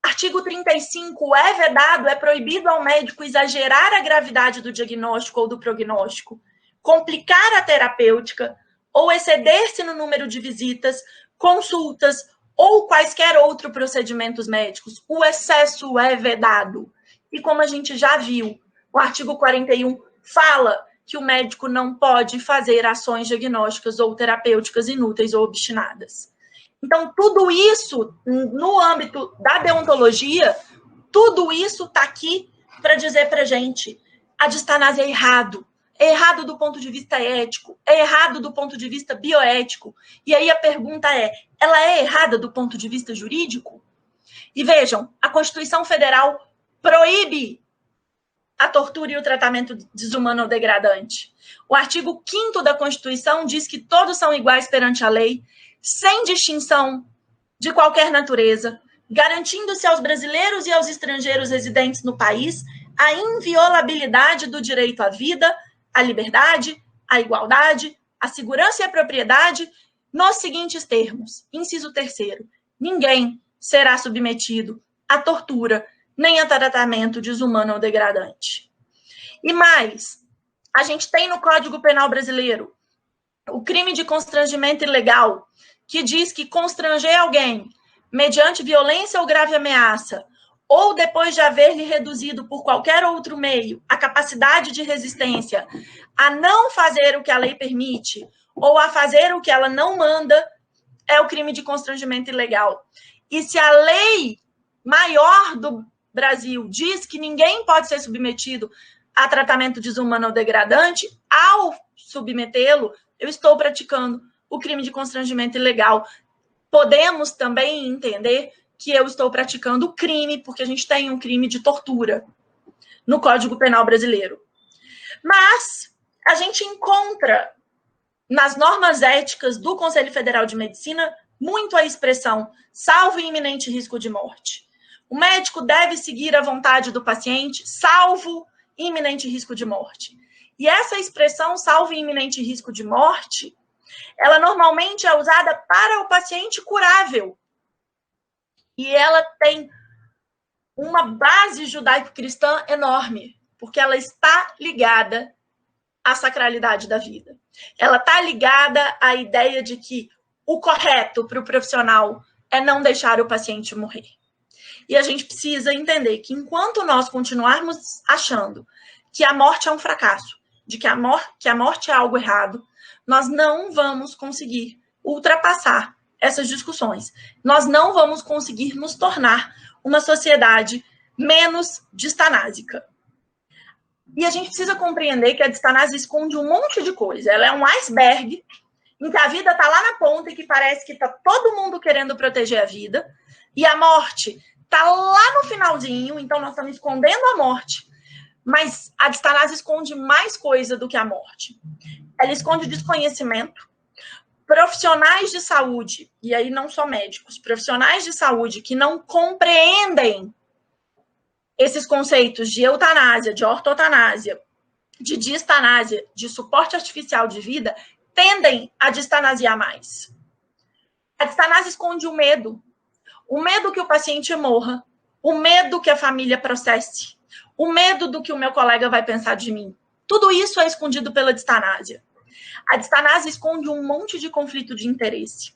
Artigo 35, é vedado, é proibido ao médico exagerar a gravidade do diagnóstico ou do prognóstico, complicar a terapêutica ou exceder-se no número de visitas, consultas ou quaisquer outros procedimentos médicos. O excesso é vedado. E como a gente já viu, o artigo 41 fala que o médico não pode fazer ações diagnósticas ou terapêuticas inúteis ou obstinadas. Então, tudo isso, no âmbito da deontologia, tudo isso está aqui para dizer para a gente, a distanásia é errado, é errado do ponto de vista ético, é errado do ponto de vista bioético. E aí a pergunta é, ela é errada do ponto de vista jurídico? E vejam, a Constituição Federal proíbe a tortura e o tratamento desumano ou degradante. O artigo 5º da Constituição diz que todos são iguais perante a lei, sem distinção de qualquer natureza, garantindo-se aos brasileiros e aos estrangeiros residentes no país a inviolabilidade do direito à vida, à liberdade, à igualdade, à segurança e à propriedade, nos seguintes termos. Inciso 3º. Ninguém será submetido à tortura, nem a tratamento desumano ou degradante. E mais, a gente tem no Código Penal brasileiro o crime de constrangimento ilegal, que diz que constranger alguém mediante violência ou grave ameaça, ou depois de haver-lhe reduzido por qualquer outro meio a capacidade de resistência a não fazer o que a lei permite, ou a fazer o que ela não manda, é o crime de constrangimento ilegal. E se a lei maior do Brasil diz que ninguém pode ser submetido a tratamento desumano ou degradante, ao submetê-lo, eu estou praticando o crime de constrangimento ilegal. Podemos também entender que eu estou praticando o crime, porque a gente tem um crime de tortura no Código Penal brasileiro. Mas a gente encontra nas normas éticas do Conselho Federal de Medicina muito a expressão salvo iminente risco de morte. O médico deve seguir a vontade do paciente, salvo iminente risco de morte. E essa expressão, salvo iminente risco de morte, ela normalmente é usada para o paciente curável. E ela tem uma base judaico-cristã enorme, porque ela está ligada à sacralidade da vida. Ela está ligada à ideia de que o correto para o profissional é não deixar o paciente morrer. E a gente precisa entender que enquanto nós continuarmos achando que a morte é um fracasso, de que a morte é algo errado, nós não vamos conseguir ultrapassar essas discussões. Nós não vamos conseguir nos tornar uma sociedade menos distanásica. E a gente precisa compreender que a distanásia esconde um monte de coisa. Ela é um iceberg em que a vida está lá na ponta e que parece que está todo mundo querendo proteger a vida, e a morte está lá no finalzinho, então nós estamos escondendo a morte, mas a distanásia esconde mais coisa do que a morte. Ela esconde desconhecimento, profissionais de saúde, e aí não só médicos, profissionais de saúde que não compreendem esses conceitos de eutanásia, de ortotanásia, de distanásia, de suporte artificial de vida, tendem a distanasiar mais. A distanásia esconde o medo que o paciente morra, o medo que a família processe, o medo do que o meu colega vai pensar de mim. Tudo isso é escondido pela distanásia. A distanásia esconde um monte de conflito de interesse,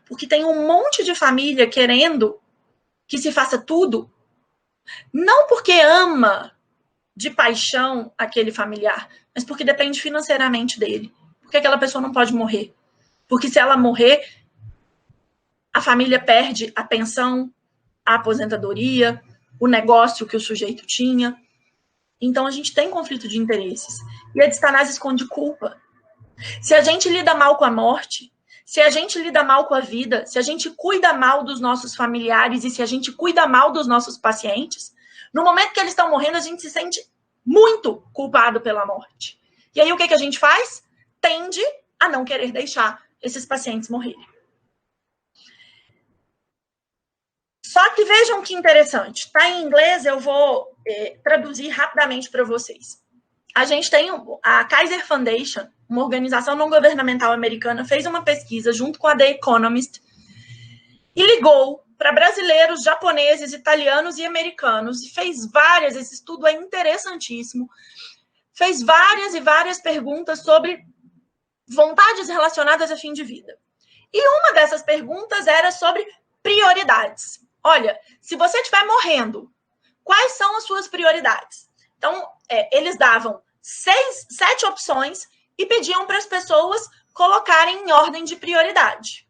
porque tem um monte de família querendo que se faça tudo, não porque ama de paixão aquele familiar, mas porque depende financeiramente dele. Porque aquela pessoa não pode morrer. Porque se ela morrer, a família perde a pensão, a aposentadoria, o negócio que o sujeito tinha. Então, a gente tem conflito de interesses. E a distanásia esconde culpa. Se a gente lida mal com a morte, se a gente lida mal com a vida, se a gente cuida mal dos nossos familiares e se a gente cuida mal dos nossos pacientes, no momento que eles estão morrendo, a gente se sente muito culpado pela morte. E aí, o que a gente faz? Tende a não querer deixar esses pacientes morrerem. Só que vejam que interessante. Está em inglês, eu vou traduzir rapidamente para vocês. A gente tem a Kaiser Foundation, uma organização não governamental americana, fez uma pesquisa junto com a The Economist e ligou para brasileiros, japoneses, italianos e americanos e fez várias, esse estudo é interessantíssimo, fez várias e várias perguntas sobre vontades relacionadas a fim de vida. E uma dessas perguntas era sobre prioridades. Olha, se você estiver morrendo, quais são as suas prioridades? Então, eles davam 7 opções e pediam para as pessoas colocarem em ordem de prioridade.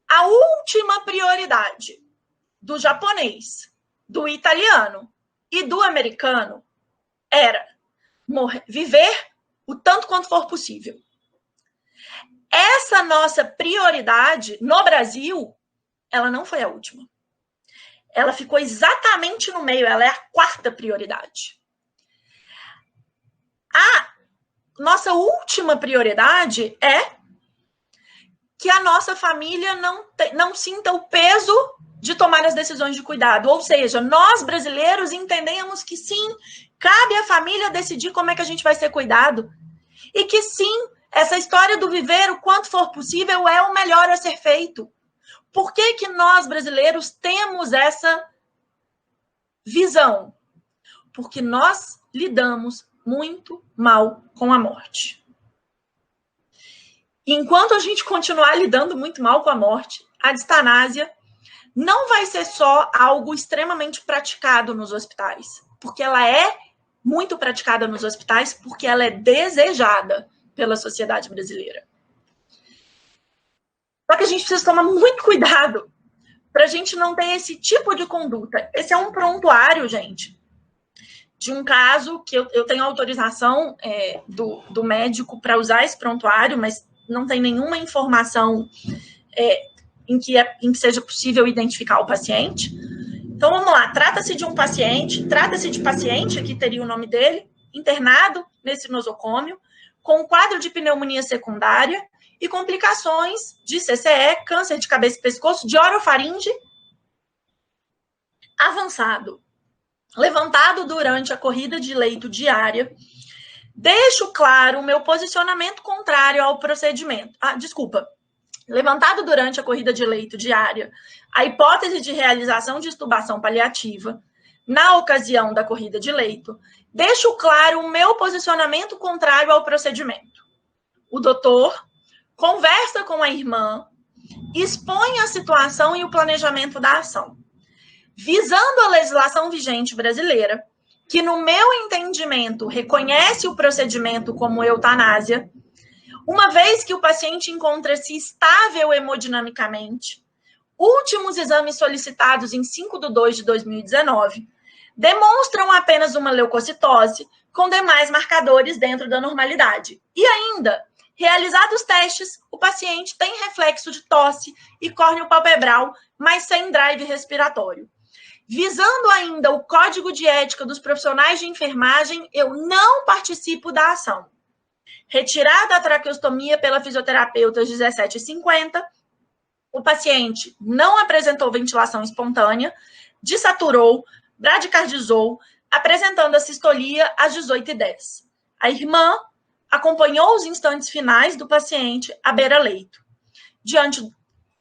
A última prioridade do japonês, do italiano e do americano era viver o tanto quanto for possível. Essa nossa prioridade no Brasil, ela não foi a última. Ela ficou exatamente no meio, ela é a quarta prioridade. A nossa última prioridade é que a nossa família não sinta o peso de tomar as decisões de cuidado. Ou seja, nós brasileiros entendemos que sim, cabe à família decidir como é que a gente vai ser cuidado. E que sim, essa história do viver o quanto for possível é o melhor a ser feito. Por que que nós brasileiros temos essa visão? Porque nós lidamos muito mal com a morte. Enquanto a gente continuar lidando muito mal com a morte, a distanásia não vai ser só algo extremamente praticado nos hospitais, porque ela é muito praticada nos hospitais, porque ela é desejada pela sociedade brasileira. Só que a gente precisa tomar muito cuidado para a gente não ter esse tipo de conduta. Esse é um prontuário, gente, de um caso que eu tenho autorização do médico para usar esse prontuário, mas não tem nenhuma informação em que seja possível identificar o paciente. Então, vamos lá. Trata-se de um paciente, aqui teria o nome dele, internado nesse nosocômio, com quadro de pneumonia secundária e complicações de CCE, câncer de cabeça e pescoço, de orofaringe avançado. Levantado durante a corrida de leito diária, deixo claro o meu posicionamento contrário ao procedimento. Levantado durante a corrida de leito diária, a hipótese de realização de extubação paliativa, na ocasião da corrida de leito, deixo claro o meu posicionamento contrário ao procedimento. O doutor conversa com a irmã, expõe a situação e o planejamento da ação. Visando a legislação vigente brasileira, que no meu entendimento reconhece o procedimento como eutanásia, uma vez que o paciente encontra-se estável hemodinamicamente, últimos exames solicitados em 5/2/2019 demonstram apenas uma leucocitose com demais marcadores dentro da normalidade. E ainda, realizados testes, o paciente tem reflexo de tosse e córneo palpebral, mas sem drive respiratório. Visando ainda o código de ética dos profissionais de enfermagem, eu não participo da ação. Retirada a traqueostomia pela fisioterapeuta às 17h50, o paciente não apresentou ventilação espontânea, desaturou, bradicardizou, apresentando a sistolia às 18h10. A irmã acompanhou os instantes finais do paciente à beira-leito.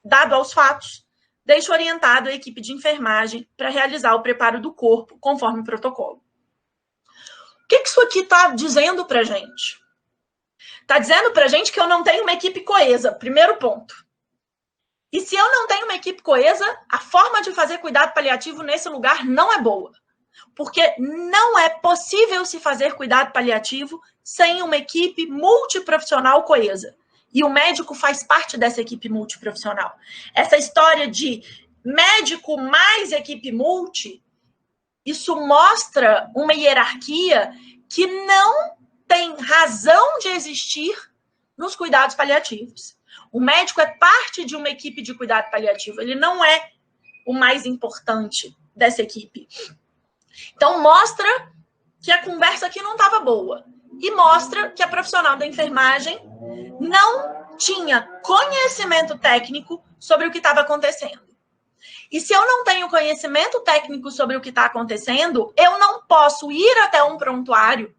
Dado aos fatos, deixo orientado a equipe de enfermagem para realizar o preparo do corpo, conforme o protocolo. O que isso aqui está dizendo para a gente? Está dizendo para a gente que eu não tenho uma equipe coesa, primeiro ponto. E se eu não tenho uma equipe coesa, a forma de fazer cuidado paliativo nesse lugar não é boa. Porque não é possível se fazer cuidado paliativo sem uma equipe multiprofissional coesa. E o médico faz parte dessa equipe multiprofissional. Essa história de médico mais equipe multi, isso mostra uma hierarquia que não tem razão de existir nos cuidados paliativos. O médico é parte de uma equipe de cuidado paliativo, ele não é o mais importante dessa equipe. Então, mostra que a conversa aqui não estava boa. E mostra que a profissional da enfermagem não tinha conhecimento técnico sobre o que estava acontecendo. E se eu não tenho conhecimento técnico sobre o que está acontecendo, eu não posso ir até um prontuário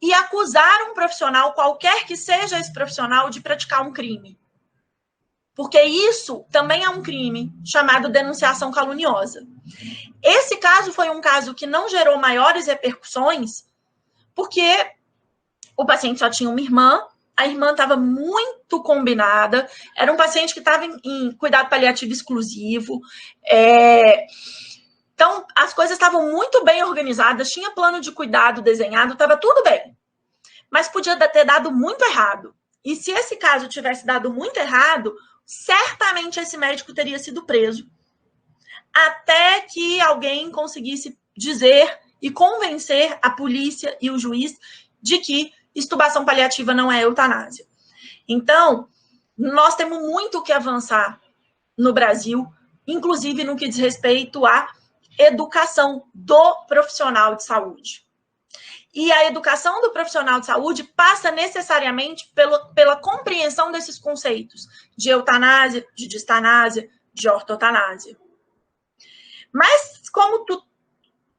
e acusar um profissional, qualquer que seja esse profissional, de praticar um crime. Porque isso também é um crime chamado denunciação caluniosa. Esse caso foi um caso que não gerou maiores repercussões, porque o paciente só tinha uma irmã, a irmã estava muito combinada, era um paciente que estava em cuidado paliativo exclusivo, então as coisas estavam muito bem organizadas, tinha plano de cuidado desenhado, estava tudo bem, mas podia ter dado muito errado. E se esse caso tivesse dado muito errado, certamente esse médico teria sido preso, até que alguém conseguisse dizer e convencer a polícia e o juiz de que extubação paliativa não é eutanásia. Então, nós temos muito que avançar no Brasil, inclusive no que diz respeito à educação do profissional de saúde. E a educação do profissional de saúde passa necessariamente pela compreensão desses conceitos de eutanásia, de distanásia, de ortotanásia. Mas,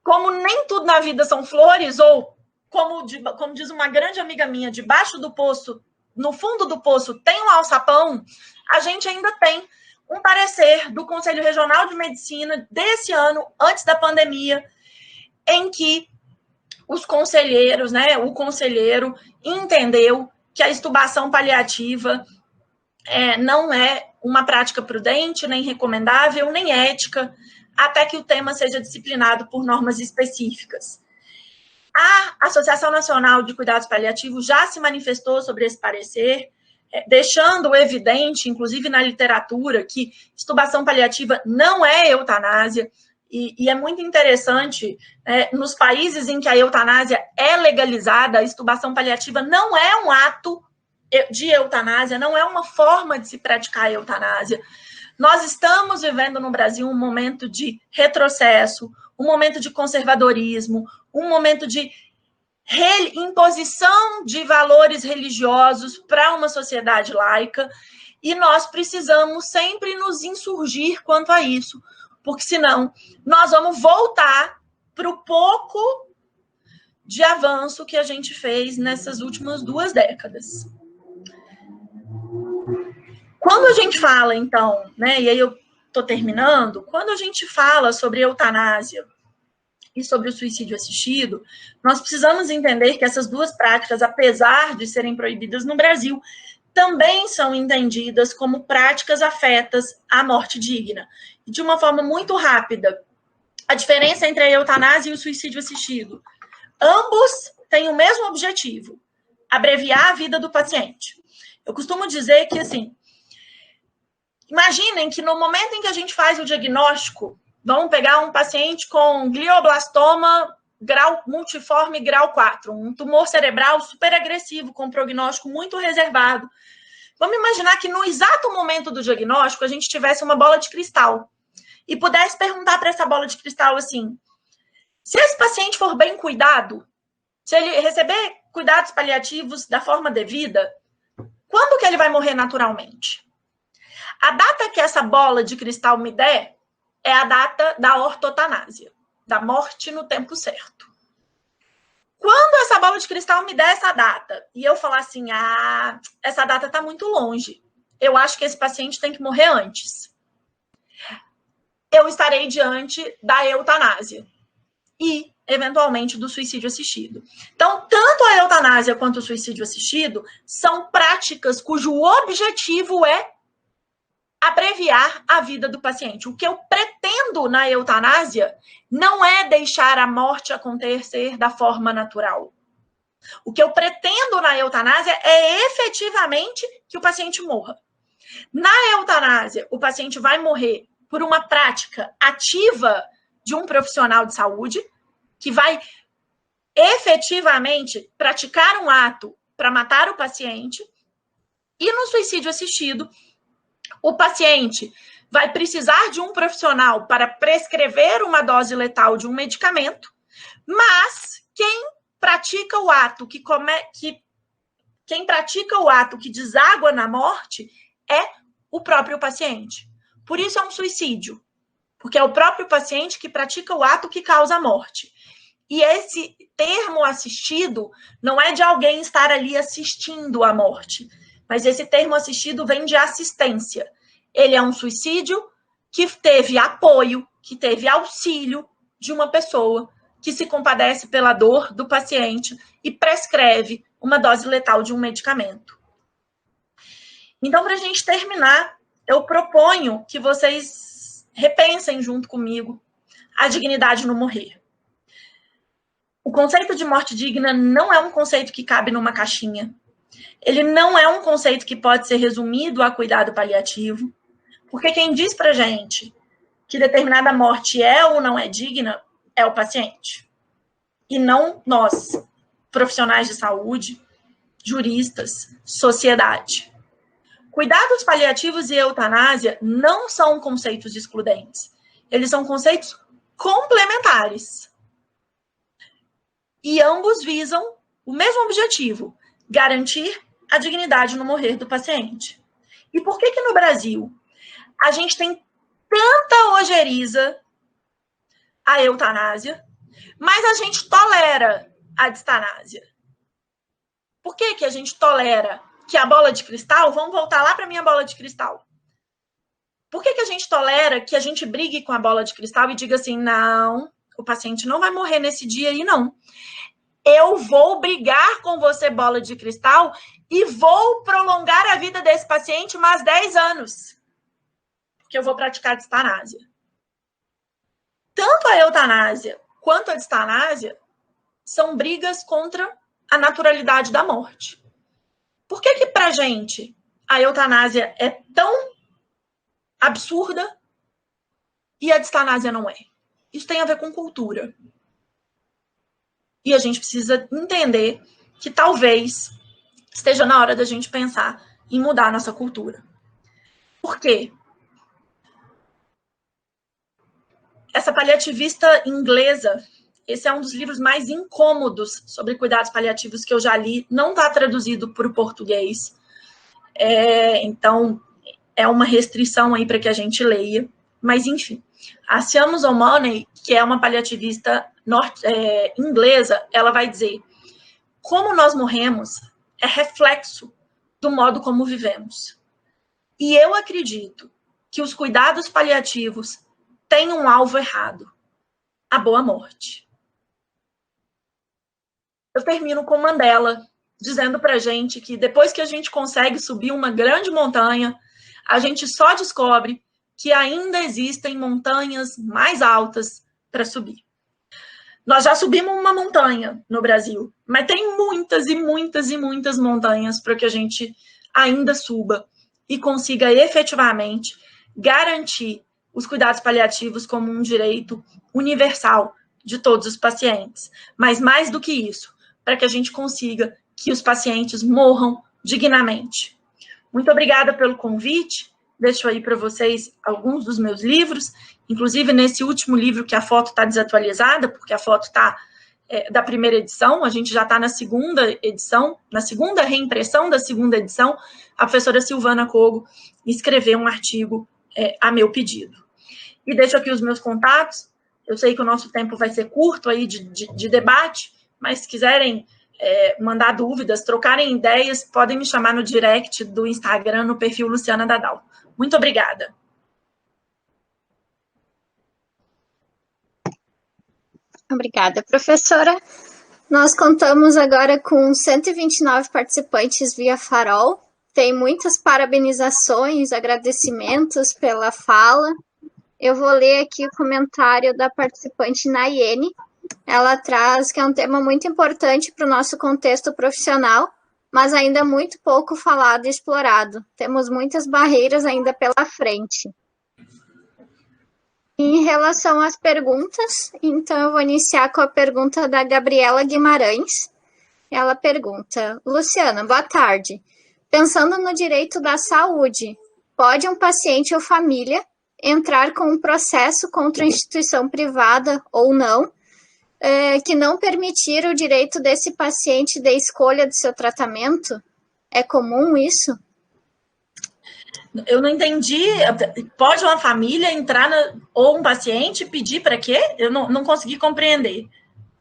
como nem tudo na vida são flores, ou, como diz uma grande amiga minha, debaixo do poço, no fundo do poço tem um alçapão, a gente ainda tem um parecer do Conselho Regional de Medicina desse ano, antes da pandemia, em que os conselheiros, o conselheiro entendeu que a extubação paliativa não é uma prática prudente, nem recomendável, nem ética, até que o tema seja disciplinado por normas específicas. A Associação Nacional de Cuidados Paliativos já se manifestou sobre esse parecer, deixando evidente, inclusive na literatura, que extubação paliativa não é eutanásia, e é muito interessante, nos países em que a eutanásia é legalizada, a extubação paliativa não é um ato de eutanásia, não é uma forma de se praticar a eutanásia. Nós estamos vivendo no Brasil um momento de retrocesso, um momento de conservadorismo, um momento de imposição de valores religiosos para uma sociedade laica, e nós precisamos sempre nos insurgir quanto a isso, porque senão nós vamos voltar para o pouco de avanço que a gente fez nessas últimas 2 décadas. Quando a gente fala, então, e aí eu estou terminando, quando a gente fala sobre eutanásia e sobre o suicídio assistido, nós precisamos entender que essas 2 práticas, apesar de serem proibidas no Brasil, também são entendidas como práticas afetas à morte digna. E de uma forma muito rápida, a diferença entre a eutanásia e o suicídio assistido. Ambos têm o mesmo objetivo, abreviar a vida do paciente. Eu costumo dizer que, assim, imaginem que no momento em que a gente faz o diagnóstico, vamos pegar um paciente com glioblastoma grau multiforme grau 4, um tumor cerebral super agressivo, com prognóstico muito reservado. Vamos imaginar que no exato momento do diagnóstico a gente tivesse uma bola de cristal e pudesse perguntar para essa bola de cristal assim: se esse paciente for bem cuidado, se ele receber cuidados paliativos da forma devida, quando que ele vai morrer naturalmente? A data que essa bola de cristal me der é a data da ortotanásia, da morte no tempo certo. Quando essa bola de cristal me der essa data e eu falar assim, essa data está muito longe, eu acho que esse paciente tem que morrer antes, eu estarei diante da eutanásia e, eventualmente, do suicídio assistido. Então, tanto a eutanásia quanto o suicídio assistido são práticas cujo objetivo é abreviar a vida do paciente. O que eu pretendo na eutanásia não é deixar a morte acontecer da forma natural. O que eu pretendo na eutanásia é efetivamente que o paciente morra. Na eutanásia, o paciente vai morrer por uma prática ativa de um profissional de saúde que vai efetivamente praticar um ato para matar o paciente. E no suicídio assistido, o paciente vai precisar de um profissional para prescrever uma dose letal de um medicamento, mas quem pratica o ato que deságua na morte é o próprio paciente. Por isso é um suicídio, porque é o próprio paciente que pratica o ato que causa a morte. E esse termo assistido não é de alguém estar ali assistindo à morte, mas esse termo assistido vem de assistência. Ele é um suicídio que teve apoio, que teve auxílio de uma pessoa que se compadece pela dor do paciente e prescreve uma dose letal de um medicamento. Então, para a gente terminar, eu proponho que vocês repensem junto comigo a dignidade no morrer. O conceito de morte digna não é um conceito que cabe numa caixinha. Ele não é um conceito que pode ser resumido a cuidado paliativo, porque quem diz pra gente que determinada morte é ou não é digna é o paciente. e não nós, profissionais de saúde, juristas, sociedade. Cuidados paliativos e eutanásia não são conceitos excludentes. Eles são conceitos complementares. E ambos visam o mesmo objetivo, garantir a dignidade no morrer do paciente. E por que no Brasil a gente tem tanta ojeriza à eutanásia, mas a gente tolera a distanásia? Por que a gente tolera que a bola de cristal... Vamos voltar lá para a minha bola de cristal. Por que a gente tolera que a gente brigue com a bola de cristal e diga assim, não, o paciente não vai morrer nesse dia aí, não. Eu vou brigar com você, bola de cristal, e vou prolongar a vida desse paciente mais 10 anos. Porque eu vou praticar a distanásia. Tanto a eutanásia quanto a distanásia são brigas contra a naturalidade da morte. Por que pra gente a eutanásia é tão absurda e a distanásia não é? Isso tem a ver com cultura. E a gente precisa entender que talvez esteja na hora da gente pensar em mudar a nossa cultura. Por quê? Essa paliativista inglesa, esse é um dos livros mais incômodos sobre cuidados paliativos que eu já li, não está traduzido para o português. Então, é uma restrição aí para que a gente leia. Mas, enfim, a Seamus O'Malley, que é uma paliativista inglesa, ela vai dizer: como nós morremos é reflexo do modo como vivemos. E eu acredito que os cuidados paliativos têm um alvo errado: a boa morte. Eu termino com Mandela, dizendo pra gente que depois que a gente consegue subir uma grande montanha, a gente só descobre que ainda existem montanhas mais altas para subir. Nós já subimos uma montanha no Brasil, mas tem muitas e muitas e muitas montanhas para que a gente ainda suba e consiga efetivamente garantir os cuidados paliativos como um direito universal de todos os pacientes. Mas mais do que isso, para que a gente consiga que os pacientes morram dignamente. Muito obrigada pelo convite. Deixo aí para vocês alguns dos meus livros, inclusive nesse último livro que a foto está desatualizada, porque a foto está da primeira edição, a gente já está na segunda edição, na segunda reimpressão da segunda edição. A professora Silvana Kogo escreveu um artigo a meu pedido. E deixo aqui os meus contatos. Eu sei que o nosso tempo vai ser curto aí de debate, mas se quiserem mandar dúvidas, trocarem ideias, podem me chamar no direct do Instagram, no perfil Luciana Dadal. Muito obrigada. Obrigada, professora. Nós contamos agora com 129 participantes via Farol. Tem muitas parabenizações, agradecimentos pela fala. Eu vou ler aqui o comentário da participante Nayene. Ela traz que é um tema muito importante para o nosso contexto profissional, mas ainda muito pouco falado e explorado. Temos muitas barreiras ainda pela frente. Em relação às perguntas, então eu vou iniciar com a pergunta da Gabriela Guimarães. Ela pergunta: Luciana, boa tarde. Pensando no direito da saúde, pode um paciente ou família entrar com um processo contra a instituição privada ou não, que não permitir o direito desse paciente de escolha do seu tratamento? É comum isso? Eu não entendi. Pode uma família entrar ou um paciente pedir para quê? Eu não consegui compreender.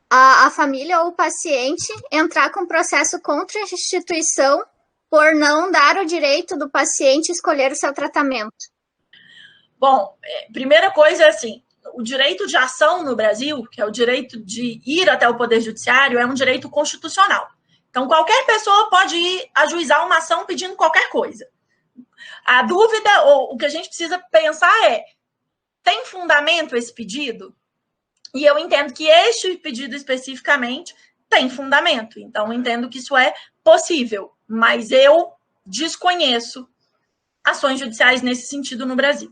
A família ou o paciente entrar com processo contra a instituição por não dar o direito do paciente escolher o seu tratamento. Bom, primeira coisa é assim, o direito de ação no Brasil, que é o direito de ir até o Poder Judiciário, é um direito constitucional. Então, qualquer pessoa pode ir ajuizar uma ação pedindo qualquer coisa. A dúvida, ou o que a gente precisa pensar é: tem fundamento esse pedido? E eu entendo que este pedido especificamente tem fundamento. Então, eu entendo que isso é possível. Mas eu desconheço ações judiciais nesse sentido no Brasil.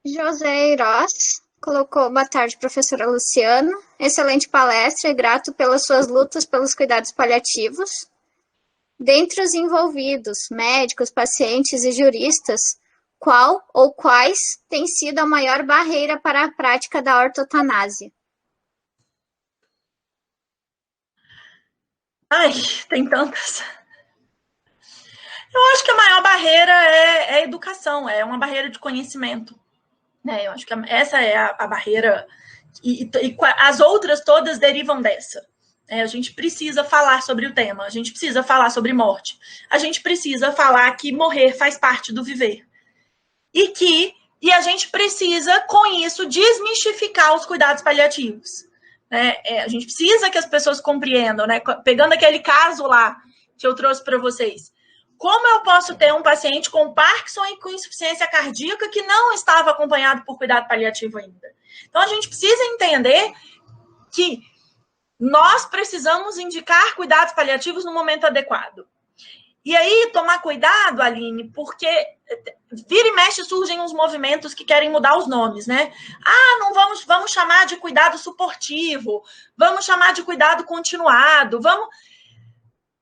José Eiroz colocou: boa tarde, professora Luciana. Excelente palestra e grato pelas suas lutas pelos cuidados paliativos. Dentre os envolvidos, médicos, pacientes e juristas, qual ou quais tem sido a maior barreira para a prática da ortotanásia? Ai, tem tantas. Eu acho que a maior barreira é a educação, é uma barreira de conhecimento. Né? Eu acho que essa é a barreira, e as outras todas derivam dessa. A gente precisa falar sobre o tema, a gente precisa falar sobre morte, a gente precisa falar que morrer faz parte do viver. E a gente precisa, com isso, desmistificar os cuidados paliativos. Né? A gente precisa que as pessoas compreendam, né? Pegando aquele caso lá que eu trouxe para vocês. Como eu posso ter um paciente com Parkinson e com insuficiência cardíaca que não estava acompanhado por cuidado paliativo ainda? Então, a gente precisa entender que nós precisamos indicar cuidados paliativos no momento adequado. E aí, tomar cuidado, Aline, porque vira e mexe surgem uns movimentos que querem mudar os nomes, né? Ah, não vamos chamar de cuidado suportivo, vamos chamar de cuidado continuado, vamos...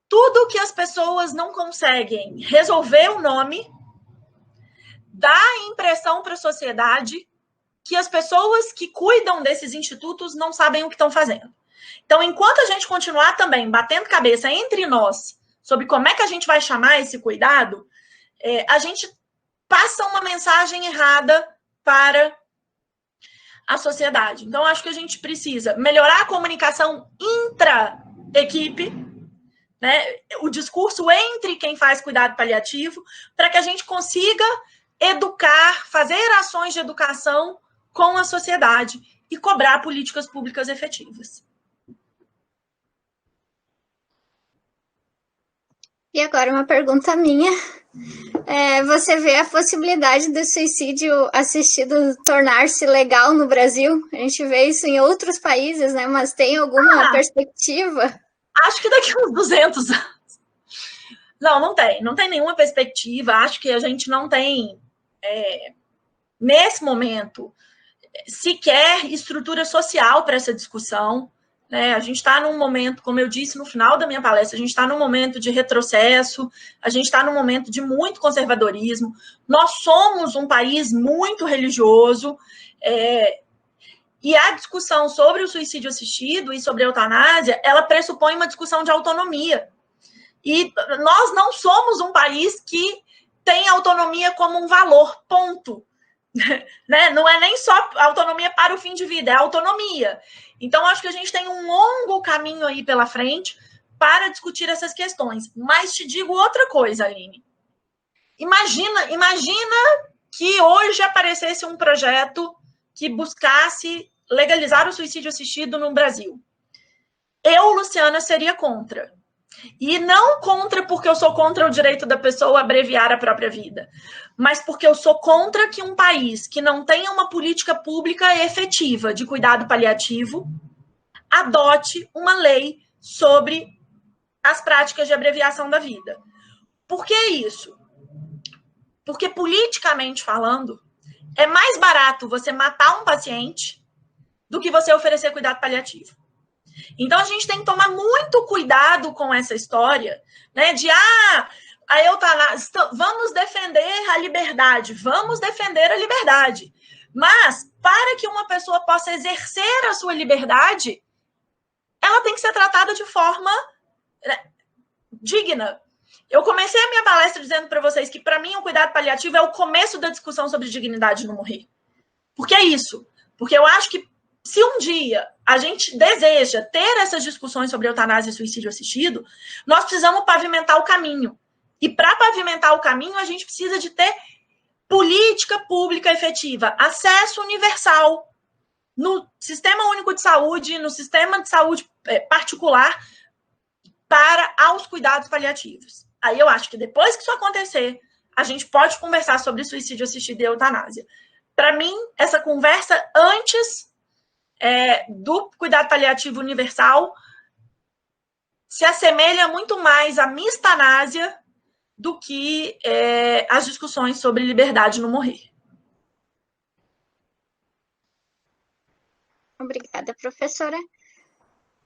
Tudo que as pessoas não conseguem resolver o nome dá a impressão para a sociedade que as pessoas que cuidam desses institutos não sabem o que estão fazendo. Então, enquanto a gente continuar também batendo cabeça entre nós sobre como é que a gente vai chamar esse cuidado, a gente passa uma mensagem errada para a sociedade. Então, acho que a gente precisa melhorar a comunicação intra-equipe, né, o discurso entre quem faz cuidado paliativo, para que a gente consiga educar, fazer ações de educação com a sociedade e cobrar políticas públicas efetivas. E agora uma pergunta minha. Você vê a possibilidade do suicídio assistido tornar-se legal no Brasil? A gente vê isso em outros países, né? Mas tem alguma perspectiva? Acho que daqui a uns 200 anos. Não tem. Não tem nenhuma perspectiva. Acho que a gente não tem, nesse momento, sequer estrutura social para essa discussão. Né? A gente está num momento, como eu disse no final da minha palestra, a gente está num momento de retrocesso, a gente está num momento de muito conservadorismo. Nós somos um país muito religioso, e a discussão sobre o suicídio assistido e sobre a eutanásia, ela pressupõe uma discussão de autonomia. E nós não somos um país que tem autonomia como um valor, ponto. Né? Não é nem só autonomia para o fim de vida, é autonomia. Então, acho que a gente tem um longo caminho aí pela frente para discutir essas questões. Mas te digo outra coisa, Aline. Imagina que hoje aparecesse um projeto que buscasse legalizar o suicídio assistido no Brasil. Eu, Luciana, seria contra. E não contra porque eu sou contra o direito da pessoa a abreviar a própria vida, mas porque eu sou contra que um país que não tenha uma política pública efetiva de cuidado paliativo adote uma lei sobre as práticas de abreviação da vida. Por que isso? Porque, politicamente falando, é mais barato você matar um paciente do que você oferecer cuidado paliativo. Então, a gente tem que tomar muito cuidado com essa história, né, de, a eutanásia, vamos defender a liberdade, mas, para que uma pessoa possa exercer a sua liberdade, ela tem que ser tratada de forma digna. Eu comecei a minha palestra dizendo para vocês que, para mim, o cuidado paliativo é o começo da discussão sobre dignidade no morrer. Por que isso? Porque eu acho que, se um dia a gente deseja ter essas discussões sobre eutanásia e suicídio assistido, nós precisamos pavimentar o caminho. E para pavimentar o caminho, a gente precisa de ter política pública efetiva, acesso universal no Sistema Único de Saúde, no sistema de saúde particular, aos cuidados paliativos. Aí eu acho que depois que isso acontecer, a gente pode conversar sobre suicídio assistido e eutanásia. Para mim, essa conversa antes do cuidado paliativo universal se assemelha muito mais à mistanásia do que as discussões sobre liberdade no morrer. Obrigada, professora.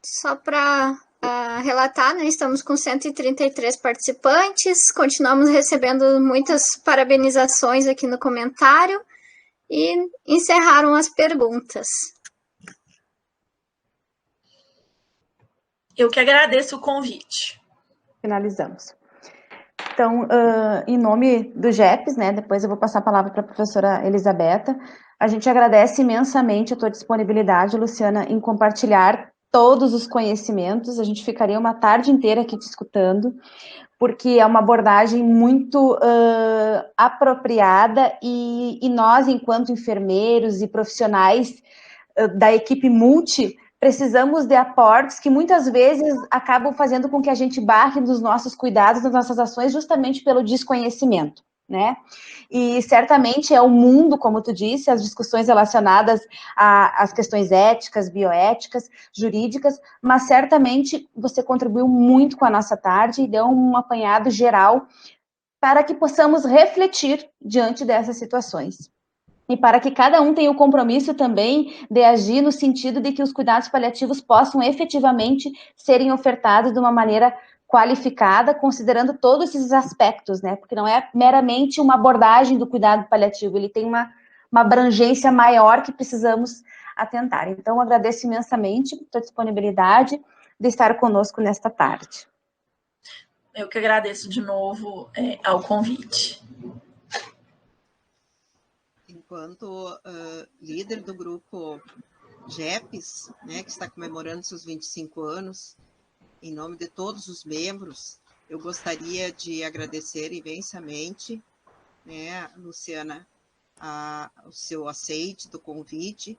Só para relatar, né, estamos com 133 participantes, continuamos recebendo muitas parabenizações aqui no comentário e encerraram as perguntas. Eu que agradeço o convite. Finalizamos. Então, em nome do GEPS, né, depois eu vou passar a palavra para a professora Elisabetta, a gente agradece imensamente a tua disponibilidade, Luciana, em compartilhar todos os conhecimentos. A gente ficaria uma tarde inteira aqui te escutando, porque é uma abordagem muito apropriada e nós, enquanto enfermeiros e profissionais da equipe multi, precisamos de aportes que muitas vezes acabam fazendo com que a gente barre nos nossos cuidados, nas nossas ações, justamente pelo desconhecimento, né? E certamente é o mundo, como tu disse, as discussões relacionadas às questões éticas, bioéticas, jurídicas, mas certamente você contribuiu muito com a nossa tarde e deu um apanhado geral para que possamos refletir diante dessas situações. E para que cada um tenha o compromisso também de agir no sentido de que os cuidados paliativos possam efetivamente serem ofertados de uma maneira qualificada, considerando todos esses aspectos, né? Porque não é meramente uma abordagem do cuidado paliativo, ele tem uma abrangência maior que precisamos atentar. Então, agradeço imensamente a tua disponibilidade de estar conosco nesta tarde. Eu que agradeço de novo ao convite. Enquanto líder do grupo GEPS, né, que está comemorando seus 25 anos, em nome de todos os membros, eu gostaria de agradecer imensamente, né, Luciana, o seu aceite do convite.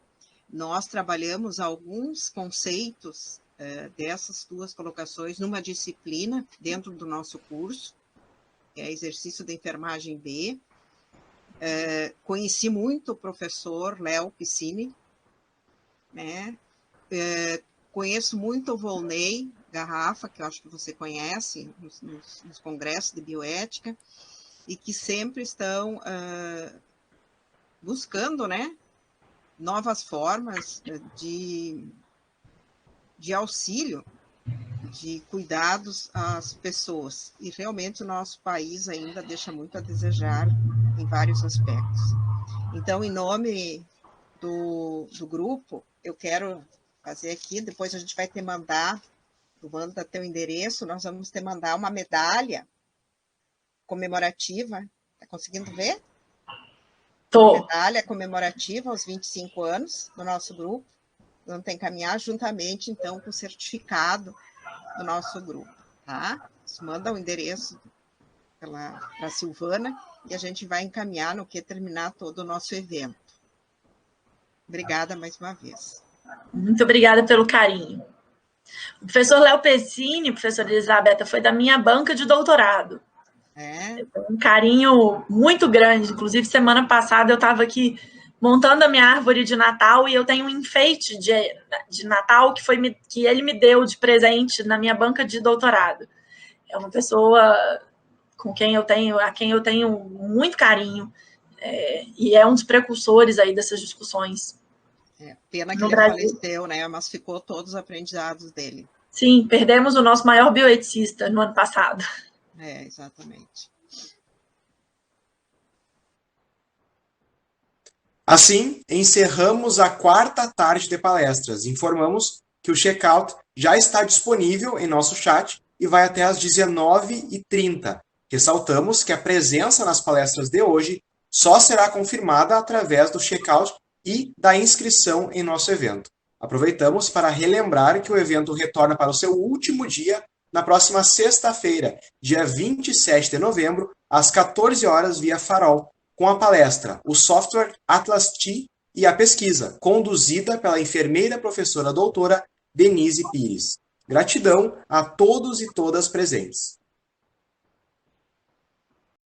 Nós trabalhamos alguns conceitos dessas tuas colocações numa disciplina dentro do nosso curso, que é exercício de enfermagem B. Conheci muito o professor Léo Piscini, né? Conheço muito o Volney Garrafa, que eu acho que você conhece, nos congressos de bioética, e que sempre estão buscando, né, novas formas de auxílio, de cuidados às pessoas. E realmente o nosso país ainda deixa muito a desejar em vários aspectos. Então, em nome do grupo, eu quero fazer aqui, depois a gente vai te mandar, tu manda teu endereço, nós vamos te mandar uma medalha comemorativa, tá conseguindo ver? Tô. Medalha comemorativa aos 25 anos do nosso grupo, vamos te encaminhar juntamente, então, com o certificado do nosso grupo, tá? Você manda o endereço para a Silvana e a gente vai encaminhar no que terminar todo o nosso evento. Obrigada mais uma vez. Muito obrigada pelo carinho. O professor Léo Pessini, professora Elisabetta, foi da minha banca de doutorado. Um carinho muito grande. Inclusive, semana passada eu estava aqui montando a minha árvore de Natal e eu tenho um enfeite de Natal que ele me deu de presente na minha banca de doutorado. É uma pessoa a quem eu tenho muito carinho e é um dos precursores aí dessas discussões. Pena que ele faleceu, né? Mas ficou todos os aprendizados dele. Sim, perdemos o nosso maior bioeticista no ano passado. Exatamente. Assim, encerramos a 4ª tarde de palestras. Informamos que o check-out já está disponível em nosso chat e vai até às 19h30. Ressaltamos que a presença nas palestras de hoje só será confirmada através do check-out e da inscrição em nosso evento. Aproveitamos para relembrar que o evento retorna para o seu último dia na próxima sexta-feira, dia 27 de novembro, às 14 horas via Farol, com a palestra O Software Atlas T e a pesquisa, conduzida pela enfermeira professora doutora Denise Pires. Gratidão a todos e todas presentes.